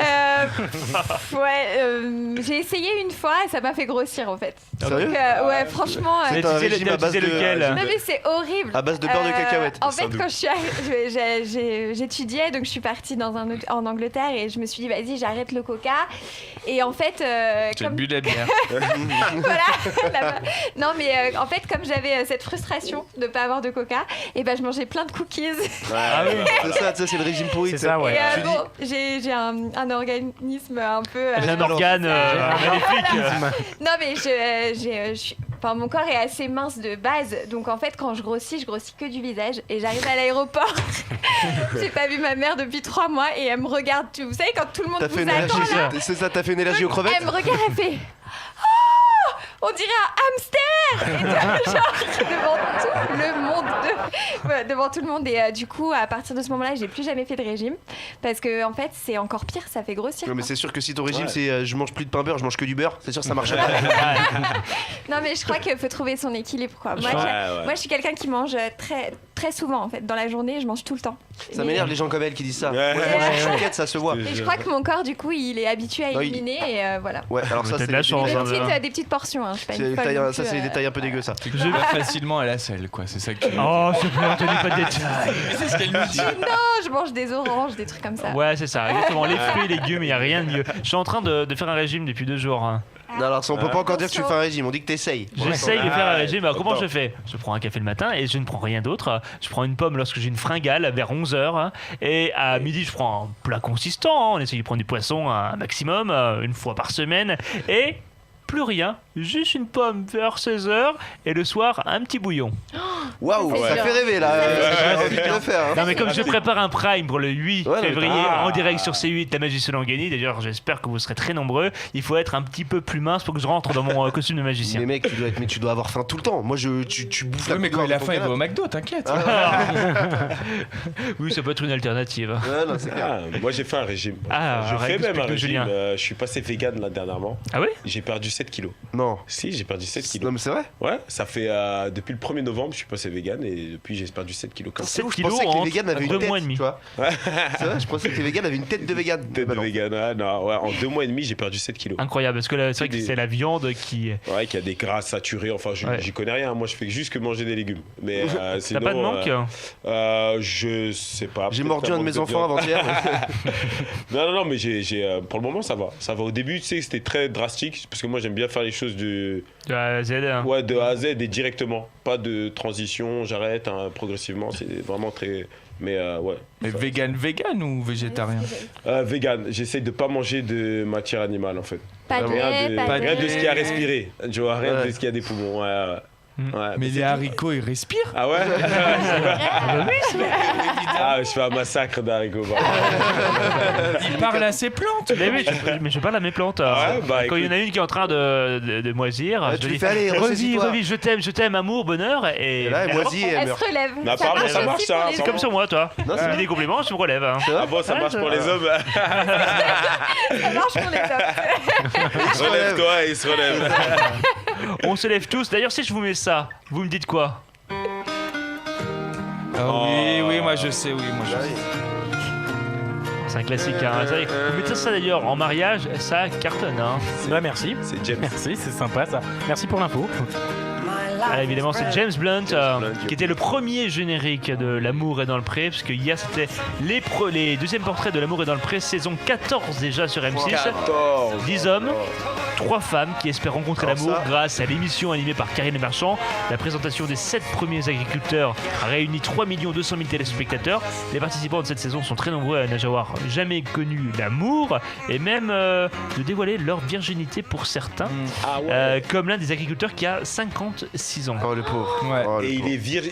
j'ai essayé une fois et ça m'a fait grossir en fait. Sérieux? Donc, ouais, franchement. C'est un régime à base de lequel? Non mais c'est horrible. À base de beurre de cacahuète. En fait, quand j'étudiais, donc je suis partie en Angleterre et je me suis dit vas-y, j'arrête le coca. Et en fait, j'ai bu de la bière. Voilà. Non mais en fait, comme j'avais cette frustration de pas avoir de coca, et ben je mangeais plein de cookies. Ah oui. C'est ça, c'est le régime pourri. C'est ça, ouais. Et bon, j'ai un organisme un peu. J'ai un organe magnifique. Non mais mon corps est assez mince de base, donc en fait quand je grossis que du visage et j'arrive à l'aéroport. J'ai pas vu ma mère depuis 3 mois et elle me regarde. Vous savez quand tout le monde vous attend là. C'est ça, t'as fait une allergie aux crevettes? Elle me regarde, elle fait oh, on dirait un hamster. Et genre devant tout le monde et du coup à partir de ce moment-là j'ai plus jamais fait de régime parce que en fait c'est encore pire, ça fait grossir. Non mais c'est sûr que si ton régime c'est je mange plus de pain beurre, je mange que du beurre, c'est sûr que ça marche pas. Non mais je crois qu'il faut trouver son équilibre quoi. Moi je suis quelqu'un qui mange très souvent en fait. Dans la journée, je mange tout le temps. Ça m'énerve les gens comme elle qui disent ça. Ouais. Moi, je suis choquette, ça se voit. Et je crois que mon corps, du coup, il est habitué à éliminer et voilà. Ouais, alors ça, T'as c'est de la chance. Des petites portions. Hein. Je suis pas une folle ça, non c'est plus, des détails un peu dégueux, ça. Je vais facilement à la selle, quoi. C'est ça que tu Oh, s'il te plaît, Anthony, pas de détails. C'est ce qu'elle nous dit. Non, je mange des oranges, des trucs comme ça. Ouais, c'est ça, exactement. Les fruits et légumes, il n'y a rien de mieux. Je suis en train de faire un régime depuis 2 jours. Hein. Non, alors ça, on peut pas encore dire que tu fais un régime, on dit que t'essayes. J'essaye de faire un régime. Alors, comment je fais? Je prends un café le matin et je ne prends rien d'autre. Je prends une pomme lorsque j'ai une fringale vers 11h. Et à midi, je prends un plat consistant. On essaye de prendre du poisson un maximum, une fois par semaine. Et plus rien, juste une pomme vers 16h. Et le soir, un petit bouillon. Waouh, ça fait rêver là. J'ai envie de le faire. Non, mais comme je prépare un prime pour le 8 février en direct sur C8, La Magie selon Gagny, d'ailleurs, j'espère que vous serez très nombreux. Il faut être un petit peu plus mince pour que je rentre dans mon costume de magicien. Mais mec, tu dois avoir faim tout le temps. Moi, tu bouffes la mais quand il a faim, il va au McDo, t'inquiète. Oui, ça peut être une alternative. Ouais, non, c'est clair. Moi, j'ai fait un régime. Je fais même un régime. Je suis passé vegan là dernièrement. Ah oui? J'ai perdu 7 kilos. Non. Si, j'ai perdu 7 kilos. Non, mais c'est vrai? Ouais, ça fait depuis le 1er novembre, je suis passé vegan et depuis j'ai perdu 7 kilos. Comme ça. 7 Je pensais que les véganes avaient une 2 tête, mois et demi. tu vois. C'est vrai, je pensais que les véganes avaient une tête de végane. Tête de vegan, non, ouais, en 2 mois et demi, j'ai perdu 7 kilos. Incroyable, parce que c'est vrai que c'est la viande qui. Ouais, qu'il y a des gras saturés, enfin, j'y connais rien. Moi, je fais juste que manger des légumes. Mais sinon. T'as pas de manque Je sais pas. J'ai mordu un de mes enfants avant-hier. Non, mais pour le moment, ça va. Ça va. Au début, tu sais, c'était très drastique, parce que moi, j'aime bien faire les choses de A à Z. Hein. Ouais, de A à Z et directement. Pas de transition, j'arrête progressivement. C'est vraiment très. Mais ouais. Mais vegan ou végétarien? Vegan. J'essaye de pas manger de matière animale en fait. Pas de rien lait, de ce qui a respiré. Tu vois, rien de ce qui a des poumons. Ouais. Ouais, mais les haricots, ils respirent. Ah ouais? Oui, c'est vrai. Ah, je fais un massacre d'haricots. Il parle à ses plantes. Mais je parle à mes plantes. Ouais, bah, quand il y en a une qui est en train de moisir, je dis revis, je t'aime, amour, bonheur. Et là, elle moisit et elle se relève. Mais apparemment, ça marche ça. C'est comme sur moi, toi. Non, c'est des compliments, je me relève. Hein. Ah bon, ça marche pour les hommes. Ça marche pour les hommes. Relève-toi et il se relève. On se lève tous. D'ailleurs, si je vous mets ça, vous me dites quoi? Oui, moi je sais, C'est un classique. Hein. Vous mettez ça d'ailleurs en mariage, ça cartonne. Hein. Ouais, merci. C'est James. Merci, c'est sympa ça. Merci pour l'info. Ah, évidemment, c'est James Blunt qui était le premier générique de L'amour est dans le pré, parce que hier c'était les deuxièmes portraits de L'amour est dans le pré, saison 14 déjà sur M6. 14. 10 hommes, 3 femmes qui espèrent rencontrer l'amour grâce à l'émission animée par Karine Le Marchand. La présentation des 7 premiers agriculteurs a réuni 3 200 000 téléspectateurs. Les participants de cette saison sont très nombreux à n'avoir jamais connu l'amour et même de dévoiler leur virginité pour certains, comme l'un des agriculteurs qui a 56 ans. Oh le pauvre. Ouais. Oh, le Et pauvre. il est virgin.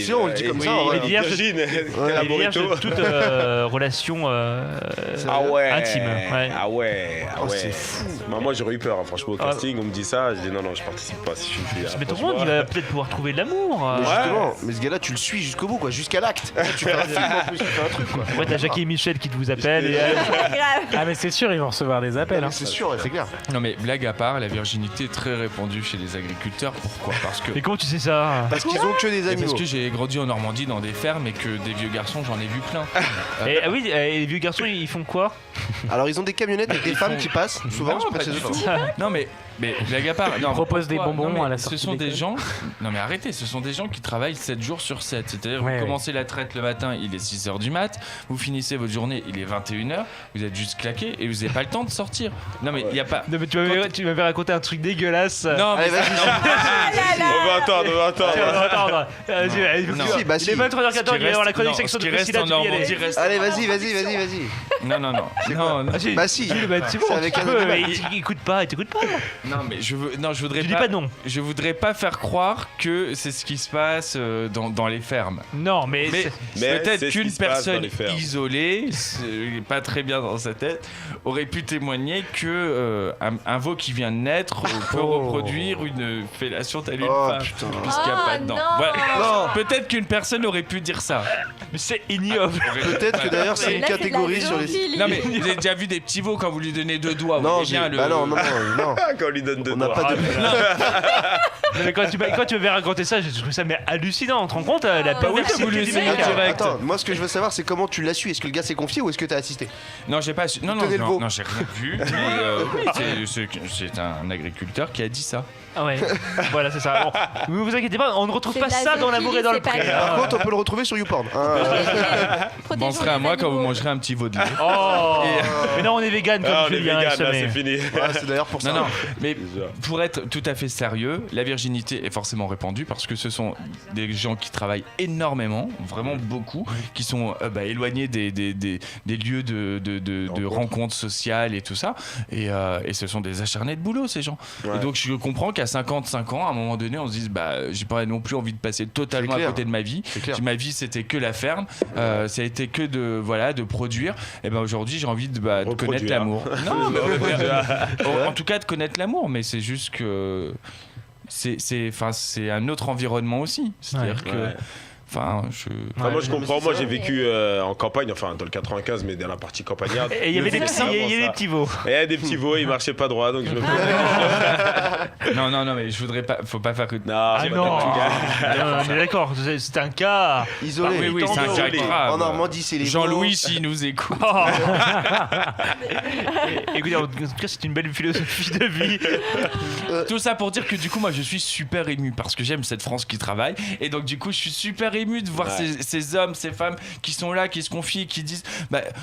Si, on le dit comme ça, il ouais. est vierge. Virgine. Il est vierge de toute relation intime. Ouais. Ah ouais. C'est fou. Bah, moi j'aurais eu peur, hein, franchement, au casting, on me dit ça, je dis non, je participe pas si je suis une fille. Mais tout le monde, il va peut-être pouvoir trouver de l'amour. Mais justement, mais ce gars-là, tu le suis jusqu'au bout, quoi, jusqu'à l'acte. Tu fais un film en plus, tu fais un truc, quoi. Ouais, t'as Jackie et Michel qui vous appellent. Et, Ah, mais c'est sûr, ils vont recevoir des appels. Hein. C'est sûr, c'est clair. Non mais blague à part, la virginité est très répandue chez les agriculteurs. Pourquoi? Parce que Mais comment tu sais ça? Parce qu'ils ont que des animaux. parce que j'ai grandi en Normandie dans des fermes et que des vieux garçons, j'en ai vu plein. Et, ah oui, et les vieux garçons, ils font quoi? Alors, ils ont des camionnettes avec des femmes qui passent, souvent, Non, je pas passe du les tout. autos. Non mais blague à part, non, Propose des pourquoi? bonbons Non, mais à la ce sortie sont des des écoles. gens. Non mais arrêtez, ce sont des gens qui travaillent 7 jours sur 7. C'est-à-dire Ouais, vous commencez la traite le matin, il est 6h du mat, vous finissez votre journée, il est 21h, vous êtes juste claqué et vous n'avez pas le temps de sortir. Non mais il y a pas. Non, mais tu m'avais raconté un truc dégueulasse. Non, Allez, mais vas-y. On va attendre. On va attendre. Vas-y, Non. Si, bah si. il est 23h14, il va y avoir la chronique non, section ce de qui reste Priscilla, en tu peux y aller. Normandie reste. Allez, vas-y. Non. Non, Ah, si. Bah si. C'est bon, C'est avec tu un peux, animal. mais il t'écoute pas, il t'écoute pas. non, mais je voudrais Tu pas. dis pas non. Je voudrais pas faire croire que c'est ce qui se passe dans les fermes. Non, mais Mais c'est- Mais peut-être c'est ce qui qu'une se passe dans personne les fermes. isolée, pas très bien dans sa tête, aurait pu témoigner que un veau qui vient de naître peut reproduire une fellation telle une Oh, femme, putain. puisqu'il n'y a pas Oh, dedans. non. Voilà. Non. Peut-être qu'une personne aurait pu dire ça. c'est ignoble. Peut-être que d'ailleurs, c'est une Là, c'est de la catégorie sur les. zoophilie. Non mais avez déjà vu des petits veaux quand vous lui donnez 2 doigts. Non, bien le... bah non. Quand on lui donne 2 On n'a doigts. pas de. Non, mais quand tu m'avais raconté ça, j'ai trouvé ça mais hallucinant. Tu te rends compte la perversité vous le du savez mec. direct. Attends, moi ce que je veux savoir c'est comment tu l'as su. Est-ce que le gars s'est confié ou est-ce que t'as assisté? Non, j'ai pas su. Non, Tenez le veau. j'ai rien vu. Mais c'est un agriculteur qui a dit ça. Ah ouais, voilà, c'est ça. Bon, ne vous inquiétez pas, on ne retrouve C'est pas de la ça dans l'amour et dans le zoophilie, c'est pré. pas Par contre, on peut le retrouver sur YouPorn. Vous penserez à moi quand vous mangerez un petit veau de lait. Oh Mais non, on est vegan comme Ah, on est Julien. vegan, ça, là, mais- c'est fini. Ouais, c'est d'ailleurs pour ça. Non, mais pour être tout à fait sérieux, la virginité est forcément répandue parce que ce sont des gens qui travaillent énormément, vraiment beaucoup, qui sont éloignés des lieux de rencontres sociales et tout ça. Et ce sont des acharnés de boulot, ces gens. Ouais. Et donc je comprends qu'à 55 ans, à un moment donné, on se dise j'ai pas non plus envie de passer totalement à côté de ma vie. Ma vie, c'était que la ferme, ça a été que de produire. Et ben aujourd'hui, j'ai envie de connaître l'amour. Non, en tout cas de connaître l'amour, mais c'est juste que c'est un autre environnement aussi. C'est-à-dire que moi je comprends. Moi j'ai vécu en campagne, enfin dans le 95, mais dans la partie campagnarde. Et il y avait des petits veaux. Et il y avait des petits veaux, ils marchaient pas droit, donc je me Non, mais je voudrais pas. Faut pas faire que. Non, on est d'accord, c'est un cas isolé. Oui, c'est un cas grave. En Normandie, c'est les Jean-Louis, s'il nous écoute. Écoutez, en tout cas, c'est une belle philosophie de vie. Tout ça pour dire que du coup, moi, je suis super ému parce que j'aime cette France qui travaille. Et donc, du coup, je suis super ému de voir ces hommes, ces femmes qui sont là, qui se confient, qui disent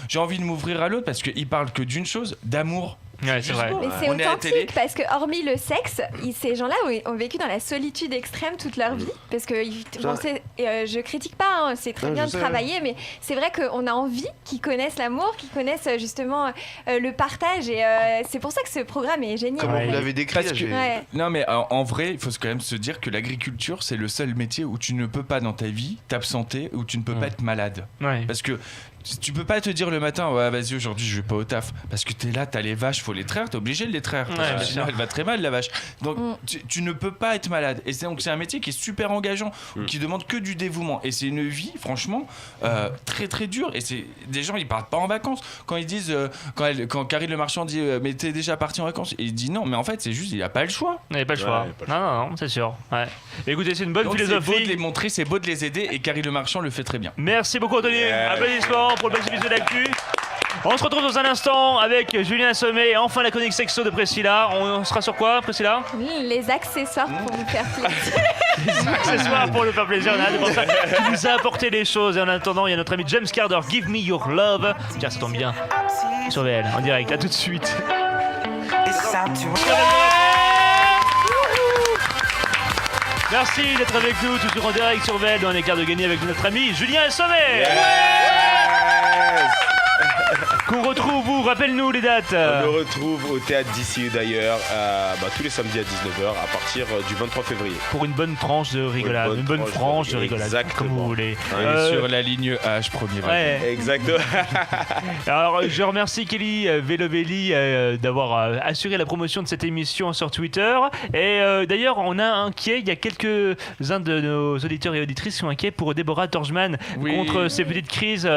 j'ai envie de m'ouvrir à l'autre parce qu'ils parlent que d'une chose, d'amour. Ouais, c'est vrai. Mais c'est On est à la télé. authentique parce que hormis le sexe, ces gens-là ont vécu dans la solitude extrême toute leur vie. Parce que je critique pas, hein, c'est très bien de travailler, mais c'est vrai qu'on a envie qu'ils connaissent l'amour, qu'ils connaissent justement le partage. Et c'est pour ça que ce programme est génial. Comment vous l'avez décrit Non, mais en vrai, il faut quand même se dire que l'agriculture, c'est le seul métier où tu ne peux pas dans ta vie t'absenter, où tu ne peux pas être malade. Ouais. Parce que tu peux pas te dire le matin vas-y aujourd'hui je vais pas au taf parce que t'es là, t'as les vaches, faut les traire, t'es obligé de les traire parce que sinon elle va très mal la vache, donc tu ne peux pas être malade et c'est un métier qui est super engageant, qui demande que du dévouement et c'est une vie franchement très très dure et c'est des gens ils partent pas en vacances quand ils disent quand Karine Le Marchand dit mais t'es déjà parti en vacances et il dit non mais en fait c'est juste il a pas le choix. Il n'a pas le choix. Non, c'est sûr. Ouais. Écoutez, c'est une bonne philosophie. C'est beau de les montrer, c'est beau de les aider et Karine Le Marchand le fait très bien. Merci beaucoup Anthony. Applaudissements pour le bel épisode d'actu. On se retrouve dans un instant avec Julien Sommet et enfin la chronique sexo de Priscilla. On sera sur quoi, Priscilla? Les accessoires pour vous faire plaisir. Les accessoires pour nous faire plaisir. On a hâte de voir ça. Tu nous as apporté des choses et en attendant, il y a notre ami James Carter, Give Me Your Love. Tiens, ça tombe bien. Sur VL, en direct. À tout de suite. Merci d'être avec nous, toujours en direct sur VL dans un écart de gagner avec notre ami Julien Sommet. Qu'on retrouve où? Rappelle-nous les dates. On le retrouve au théâtre DCU d'ailleurs tous les samedis à 19h à partir du 23 février. Pour une bonne tranche de rigolade, une bonne frange de rigolade, comme vous voulez. Sur la ligne H, premier. Ouais. Exactement. Alors, je remercie Kelly Velovelli d'avoir assuré la promotion de cette émission sur Twitter. Et d'ailleurs, on a inquiet, il y a quelques-uns de nos auditeurs et auditrices qui sont inquiets pour Déborah Torgman contre ces petites crises.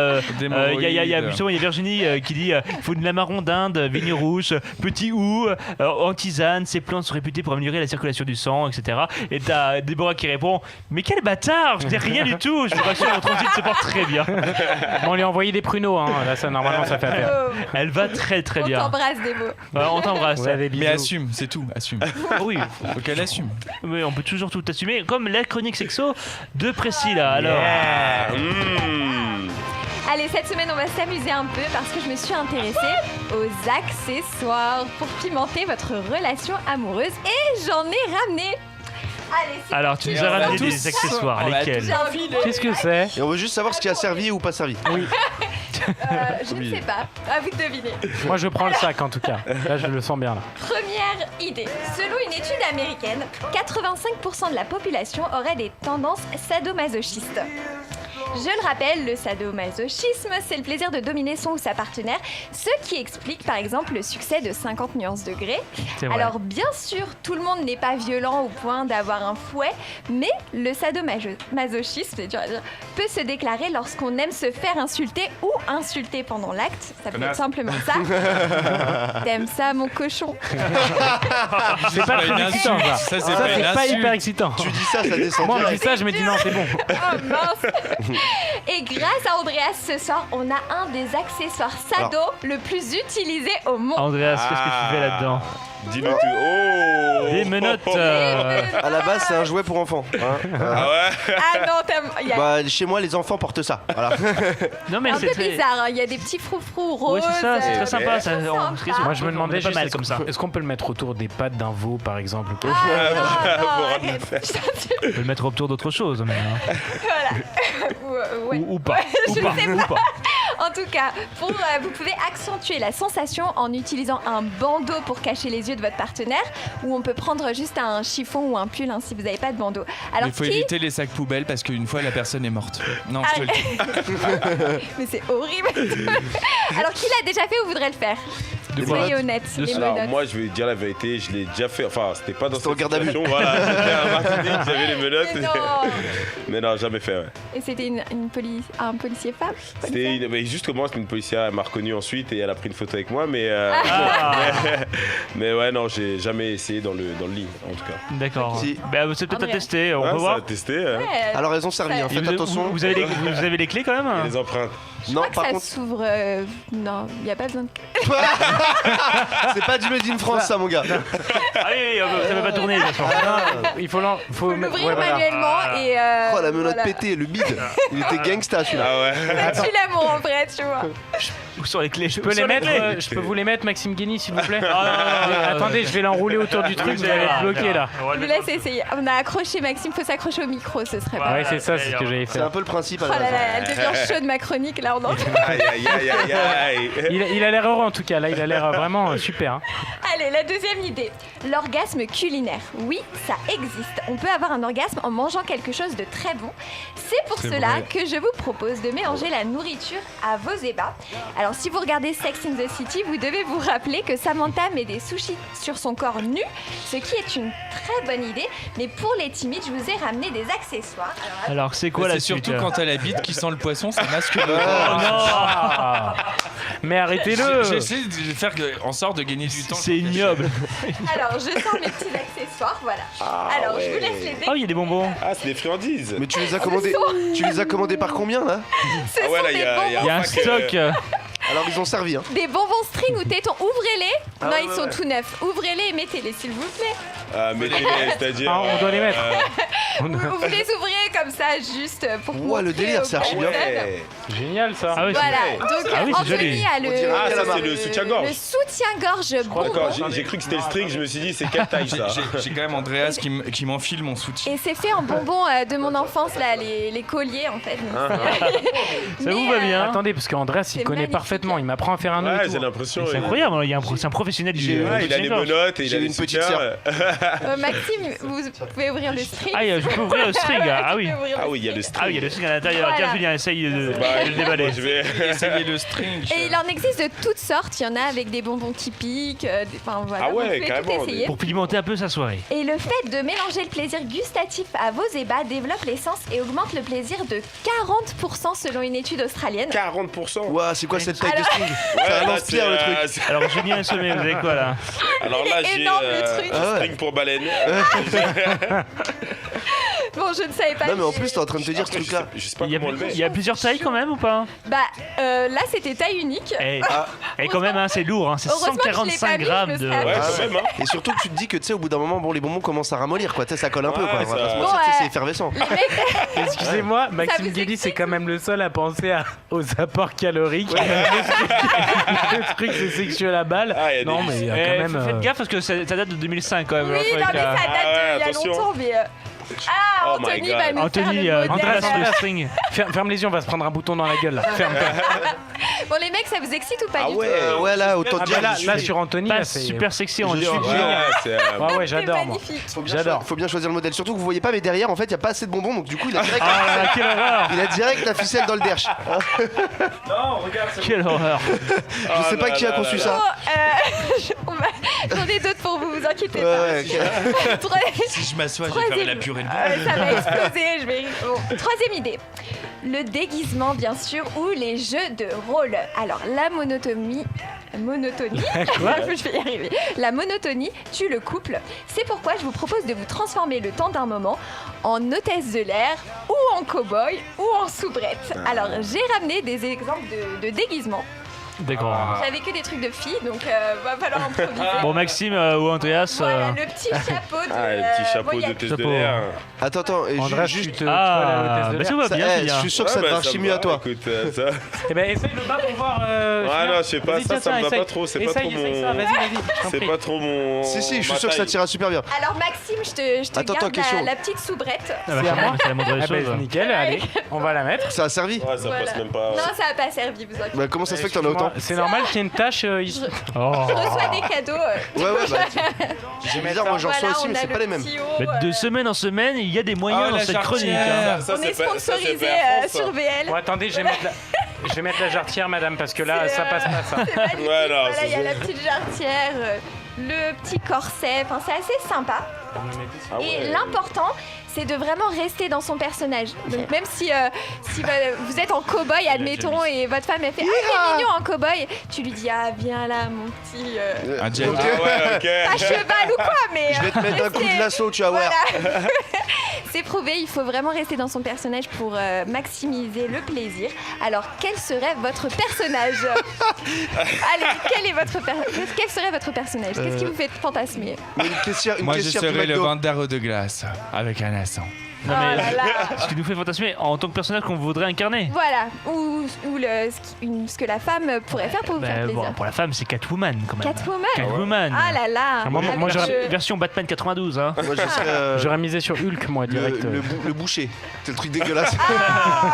Il y a Virginie qui dit faut de la marron d'Inde, vigne rouge, petit hou, en tisane, ces plantes sont réputées pour améliorer la circulation du sang, etc. Et t'as Déborah qui répond mais quel bâtard, je n'ai rien du tout, je vous rassure, mon transit se porte très bien. On lui a envoyé des pruneaux, hein. Là ça normalement ça fait affaire. Elle va très très bien. On t'embrasse Débo. On t'embrasse. Mais assume, c'est tout, assume. Oui, faut qu'elle assume. Mais on peut toujours tout assumer, comme la chronique sexo de Priscilla. Alors. Allez, cette semaine, on va s'amuser un peu parce que je me suis intéressée aux accessoires pour pimenter votre relation amoureuse et j'en ai ramené. Allez, alors, tu nous as ramené des accessoires, lesquels? Qu'est-ce que c'est? Et on veut juste savoir ce qui a servi ou pas servi. Oui. Je ne sais pas, à vous de deviner. Moi je prends le sac en tout cas. Là je le sens bien là. Première idée. Selon une étude américaine, 85% de la population aurait des tendances sadomasochistes. Je le rappelle, le sadomasochisme, c'est le plaisir de dominer son ou sa partenaire, ce qui explique par exemple le succès de 50 nuances degrés. C'est vrai. Alors bien sûr, tout le monde n'est pas violent au point d'avoir un fouet, mais le sadomasochisme, c'est dur à dire, peut se déclarer lorsqu'on aime se faire insulter ou insulter pendant l'acte. Ça peut être simplement ça. T'aimes ça, mon cochon? C'est pas très excitant, ça. Ça, c'est C'est pas hyper excitant. Tu dis ça descend. Moi, je dis ça, je me dis non, c'est bon. Oh mince. Et grâce à Andreas, ce soir, on a un des accessoires sado le plus utilisé au monde. Andreas, qu'est-ce que tu fais là-dedans? Dis-nous tout. Oh Des menottes. À la base, c'est un jouet pour enfants. Hein. Ah ouais. Ah non, Bah, chez moi, les enfants portent ça. Voilà. Non, mais un c'est peu très... bizarre, hein. Il y a des petits froufrous roses. Ouais, c'est ça, c'est très sympa. Ça, Moi, je me demandais pas juste, mal comme ça. est-ce qu'on peut le mettre autour des pattes d'un veau, par exemple? Ah, non, On peut le mettre autour d'autre chose. Mais, hein. Ouais. Ou pas. Je Ou sais pas. pas. En tout cas, vous pouvez accentuer la sensation en utilisant un bandeau pour cacher les yeux de votre partenaire, ou on peut prendre juste un chiffon ou un pull si vous n'avez pas de bandeau. Alors Il faut éviter les sacs poubelles parce qu'une fois la personne est morte. Non, Ah, je te le dis. Mais c'est horrible. Alors qui l'a déjà fait ou voudrait le faire? Soyez honnête. Les Alors menottes. moi je vais dire la vérité, je l'ai déjà fait, enfin c'était pas dans cette garde à vue. situation, voilà, c'était à Martinique, j'avais les menottes, Mais non. mais non, jamais fait, ouais. Et c'était un policier femme? Mais justement, c'est une policière, elle m'a reconnu ensuite et elle a pris une photo avec moi, mais, mais ouais, non, j'ai jamais essayé dans le lit, en tout cas. D'accord. Si. Bah, c'est peut-être à tester, on Ouais, peut ça voir. a testé, hein. Alors, elles ont servi, hein. Et Faites attention. vous avez les clés quand même? Et les empreintes. Non, Je crois par que ça contre, s'ouvre. Non, il n'y a pas besoin de. c'est pas du Made in France, ça, mon gars. Ah oui, ça va pas tourner de toute façon. Il faut L'ouvrir manuellement et. Oh, la menotte voilà. pétée, le bide. Il était gangsta, celui-là. Ah ouais. Ça tue l'amour en vrai, tu vois. Où sont les clés? Je peux les mettre, je peux vous les mettre, Maxime Guény, s'il vous plaît? non. Attendez, je vais l'enrouler autour du truc, vous allez être bloqué là. Je vous laisse essayer. On a accroché Maxime, faut s'accrocher au micro, ce serait pas. Ouais, c'est ça, c'est ce que j'avais C'est fait. un peu le principe. Oh là là, elle devient chaude ma chronique là, on entend. Aïe, aïe, aïe, aïe, aïe. Il a l'air heureux en tout cas, là, il a l'air vraiment super. Hein. Allez, la deuxième idée. L'orgasme culinaire. Oui, ça existe. On peut avoir un orgasme en mangeant quelque chose de très bon. C'est pour C'est cela vrai. que je vous propose de mélanger la nourriture à vos ébats. Alors, si vous regardez Sex in the City, vous devez vous rappeler que Samantha met des sushis sur son corps nu, ce qui est une très bonne idée. Mais pour les timides, je vous ai ramené des accessoires. Alors, c'est quoi Mais la c'est suite? surtout quand t'as la bite qui sent le poisson, ça masque le Oh non! Mais arrêtez-le! J'essaie de faire en sorte de gagner du temps. C'est ignoble. Alors, je sors mes petits accessoires, voilà. Alors, je vous laisse les Oh, il y a des bonbons. Ah, c'est des friandises. Mais tu les as commandés. Tu les as commandés par combien, là? Ce Ah ouais, sont là, des il y a Il y a un pack, stock. Alors, ils ont servi, hein. Des bonbons string ou tétons, ouvrez-les. Ah Non, ouais, ils sont ouais. tout neufs. Ouvrez-les et mettez-les, s'il vous plaît. Mettez-les, c'est-à-dire. Ah, on doit les mettre. Vous les ouvrez comme ça, juste pour Ouais, le montrer délire, aux c'est archi bien. personnes. Ouais. Génial ça! Ah oui, Voilà, donc Ah oui, c'est Anthony joli. a le, On dirait Ah, ça, calamar. c'est le soutien-gorge. le soutien-gorge bonbon. D'accord, j'ai cru que c'était le string, je me suis dit, c'est quelle taille ça? J'ai quand même Andreas qui m'enfile mon soutien. Et c'est fait en bonbons de mon enfance, là, les colliers en fait. Ça vous va bien? Attendez, parce qu'Andreas il C'est connaît magnifique. parfaitement, il m'apprend à faire un Ouais, autre. j'ai l'impression. C'est ouais. incroyable, c'est un professionnel du Ouais, il a les soutien-gorge. menottes et il J'ai a les une petite soutiens. sœur. Maxime, vous pouvez ouvrir le string. Ah, je peux ouvrir le string. Ah oui. Tu peux ouvrir Ah le oui, il y a le string. Ah oui, il y a le string à l'intérieur. Voilà. Tiens, Julien, essaye de Bah, le déballer. moi, je vais Essayer le string. Et il en existe de toutes sortes. Il y en a avec des bonbons qui piquent. Enfin, voilà, Ah ouais, vous pouvez carrément, tout essayer. Pour pimenter un peu sa soirée. Et le fait de mélanger le plaisir gustatif à vos ébats développe les sens et augmente le plaisir de 40% selon une étude australienne. 40%. Ouah, c'est quoi cette taille de Alors- string? C'est un là, lance-pierre, le truc. c'est- Alors, Julien et Sommet, vous avez quoi là? Alors Il là, est j'ai énorme, le truc. Ah ouais. string pour baleine. Bon, je ne savais pas. Non, mais en que- plus, t'es en train de te dire ce Après, truc-là. je sais pas Il y comment le a plusieurs tailles quand même ou pas? Bah, là, c'était taille unique. Et quand même, hein, c'est lourd, hein, c'est Heureusement que je l'ai pas 145 mis, grammes je de. me serais Ouais, Ah quand ouais. même, hein. Et surtout que tu te dis que tu sais au bout d'un moment bon les bonbons commencent à ramollir quoi, tu sais ça colle un peu quoi. Ouais, On va pas se ça- mentir, Bon, tu sais, ouais. c'est effervescent. Excusez-moi, vous Maxime Guédy, c'est excite quand même le seul à penser aux apports caloriques. Le truc, c'est sexuel à balle. Ah, il y a Non, des- mais il y a Eh, quand même. faites gaffe parce que ça date de 2005 quand même. Oui, le truc, non, mais là. ça date Ah ouais, il y a attention. longtemps, mais Ah, Oh my Anthony God. va nous Anthony, faire le Andreas modèle. le string. Ferme les yeux, on va se prendre un bouton dans la gueule là. Ferme-toi. Bon, les mecs, ça vous excite ou pas Ah du ouais, tout ouais, là, autant Ah dire. bah là, je suis- là sur Anthony, Pas là, c'est super sexy en je suis- dehors. Ah ouais, j'adore moi. magnifique. J'adore. Faut bien choisir le modèle. Surtout que vous voyez pas, mais derrière, en fait, il y a pas assez de bonbons, donc du coup, il a direct, Ah là là, quelle horreur. il a direct la ficelle dans le derche. Non, regarde, c'est Quelle horreur. Je sais pas qui a conçu ça. Bon, j'en ai d'autres pour vous, vous inquiétez Ouais, pas. ok. Si je m'assois, je vais faire la purée de Ça va exploser, je vais. Bon, troisième idée. Le déguisement, bien sûr, ou les jeux de rôle. Alors, la monotonie. Je vais y arriver. La monotonie tue le couple. C'est pourquoi je vous propose de vous transformer le temps d'un moment en hôtesse de l'air, ou en cow-boy, ou en soubrette. Alors, j'ai ramené des exemples de déguisements. D'accord. J'avais que des trucs de filles, donc va falloir improviser. Bon, Maxime ou Andreas. Voilà, le petit chapeau de. Ah, le petit chapeau bon, y a- d'hôtesse de Chapeau. l'air. Attends, et André, juste. tu te. Ah, bah tout va Ça, bien, je Julien. suis sûr que ça Ouais, te bah, marche ça mieux va, à toi. Écoute, ça. Eh ben essaye le bas pour voir. Ah non, je sais pas, Vas-y, ça me va essaye. pas trop, c'est pas Essaye, trop essaye ça, mon. vas-y, je t'en C'est prie. pas trop mon. Si, je suis ma sûr que ça taille. t'ira super bien. Alors Maxime, je te Attends, garde question. la petite soubrette. Ah bah, C'est à moi c'est la moindre des Ah bah, choses. nickel, allez, on va la mettre. Ça a servi. Ouais, ça Voilà. passe même pas. Non, ça n'a pas servi, vous inquiétez. Bah, comment ça se fait que t'en as autant? C'est normal qu'il y ait une tâche ici. Oh. Je reçois des cadeaux. Ouais, bah, c'est bizarre, moi j'en reçois Voilà, aussi, on mais a c'est le pas les mêmes. petit haut, Mais de semaine en semaine, il y a des moyens Ah, dans la cette chronique. jarretière. hein. Ça, On est c'est pas- ça, c'est sponsorisé pas France, ça. sur VL. Bon, attendez, je vais mettre la jarretière, madame, parce que là, C'est, ça passe pas ça. C'est magnifique. Ouais, non, Voilà, c'est il y a ça. la petite jarretière, le petit corset. Enfin, c'est assez sympa. Ah Et ouais. l'important, c'est de vraiment rester dans son personnage. Donc même si vous êtes en cow-boy, admettons, et votre femme elle fait ah t'es mignon en cow-boy, tu lui dis ah viens là mon petit Un jet. Ok. Ah ouais, ok. pas cheval ou quoi, mais Je vais te mettre un coup de lasso, tu vas voir. voilà. C'est prouvé, il faut vraiment rester dans son personnage pour maximiser le plaisir. Alors quel serait votre personnage? Allez, quel serait votre personnage? Qu'est-ce qui vous fait fantasmer? Mais une caissière, Moi, je caissière du serais le McDo. vendeur de glace avec un accent. Non, Oh mais là là. ce qui nous fait fantasmer en tant que personnage qu'on voudrait incarner. Voilà, ou ce que la femme pourrait faire pour vous faire Ben, plaisir. bon, pour la femme, c'est Catwoman quand même. Catwoman. Ah là là. Moi, Alors, moi, j'aurais- Version Batman 92. Hein. Moi, je serais J'aurais misé sur Hulk, moi, direct. le boucher. C'est le truc dégueulasse.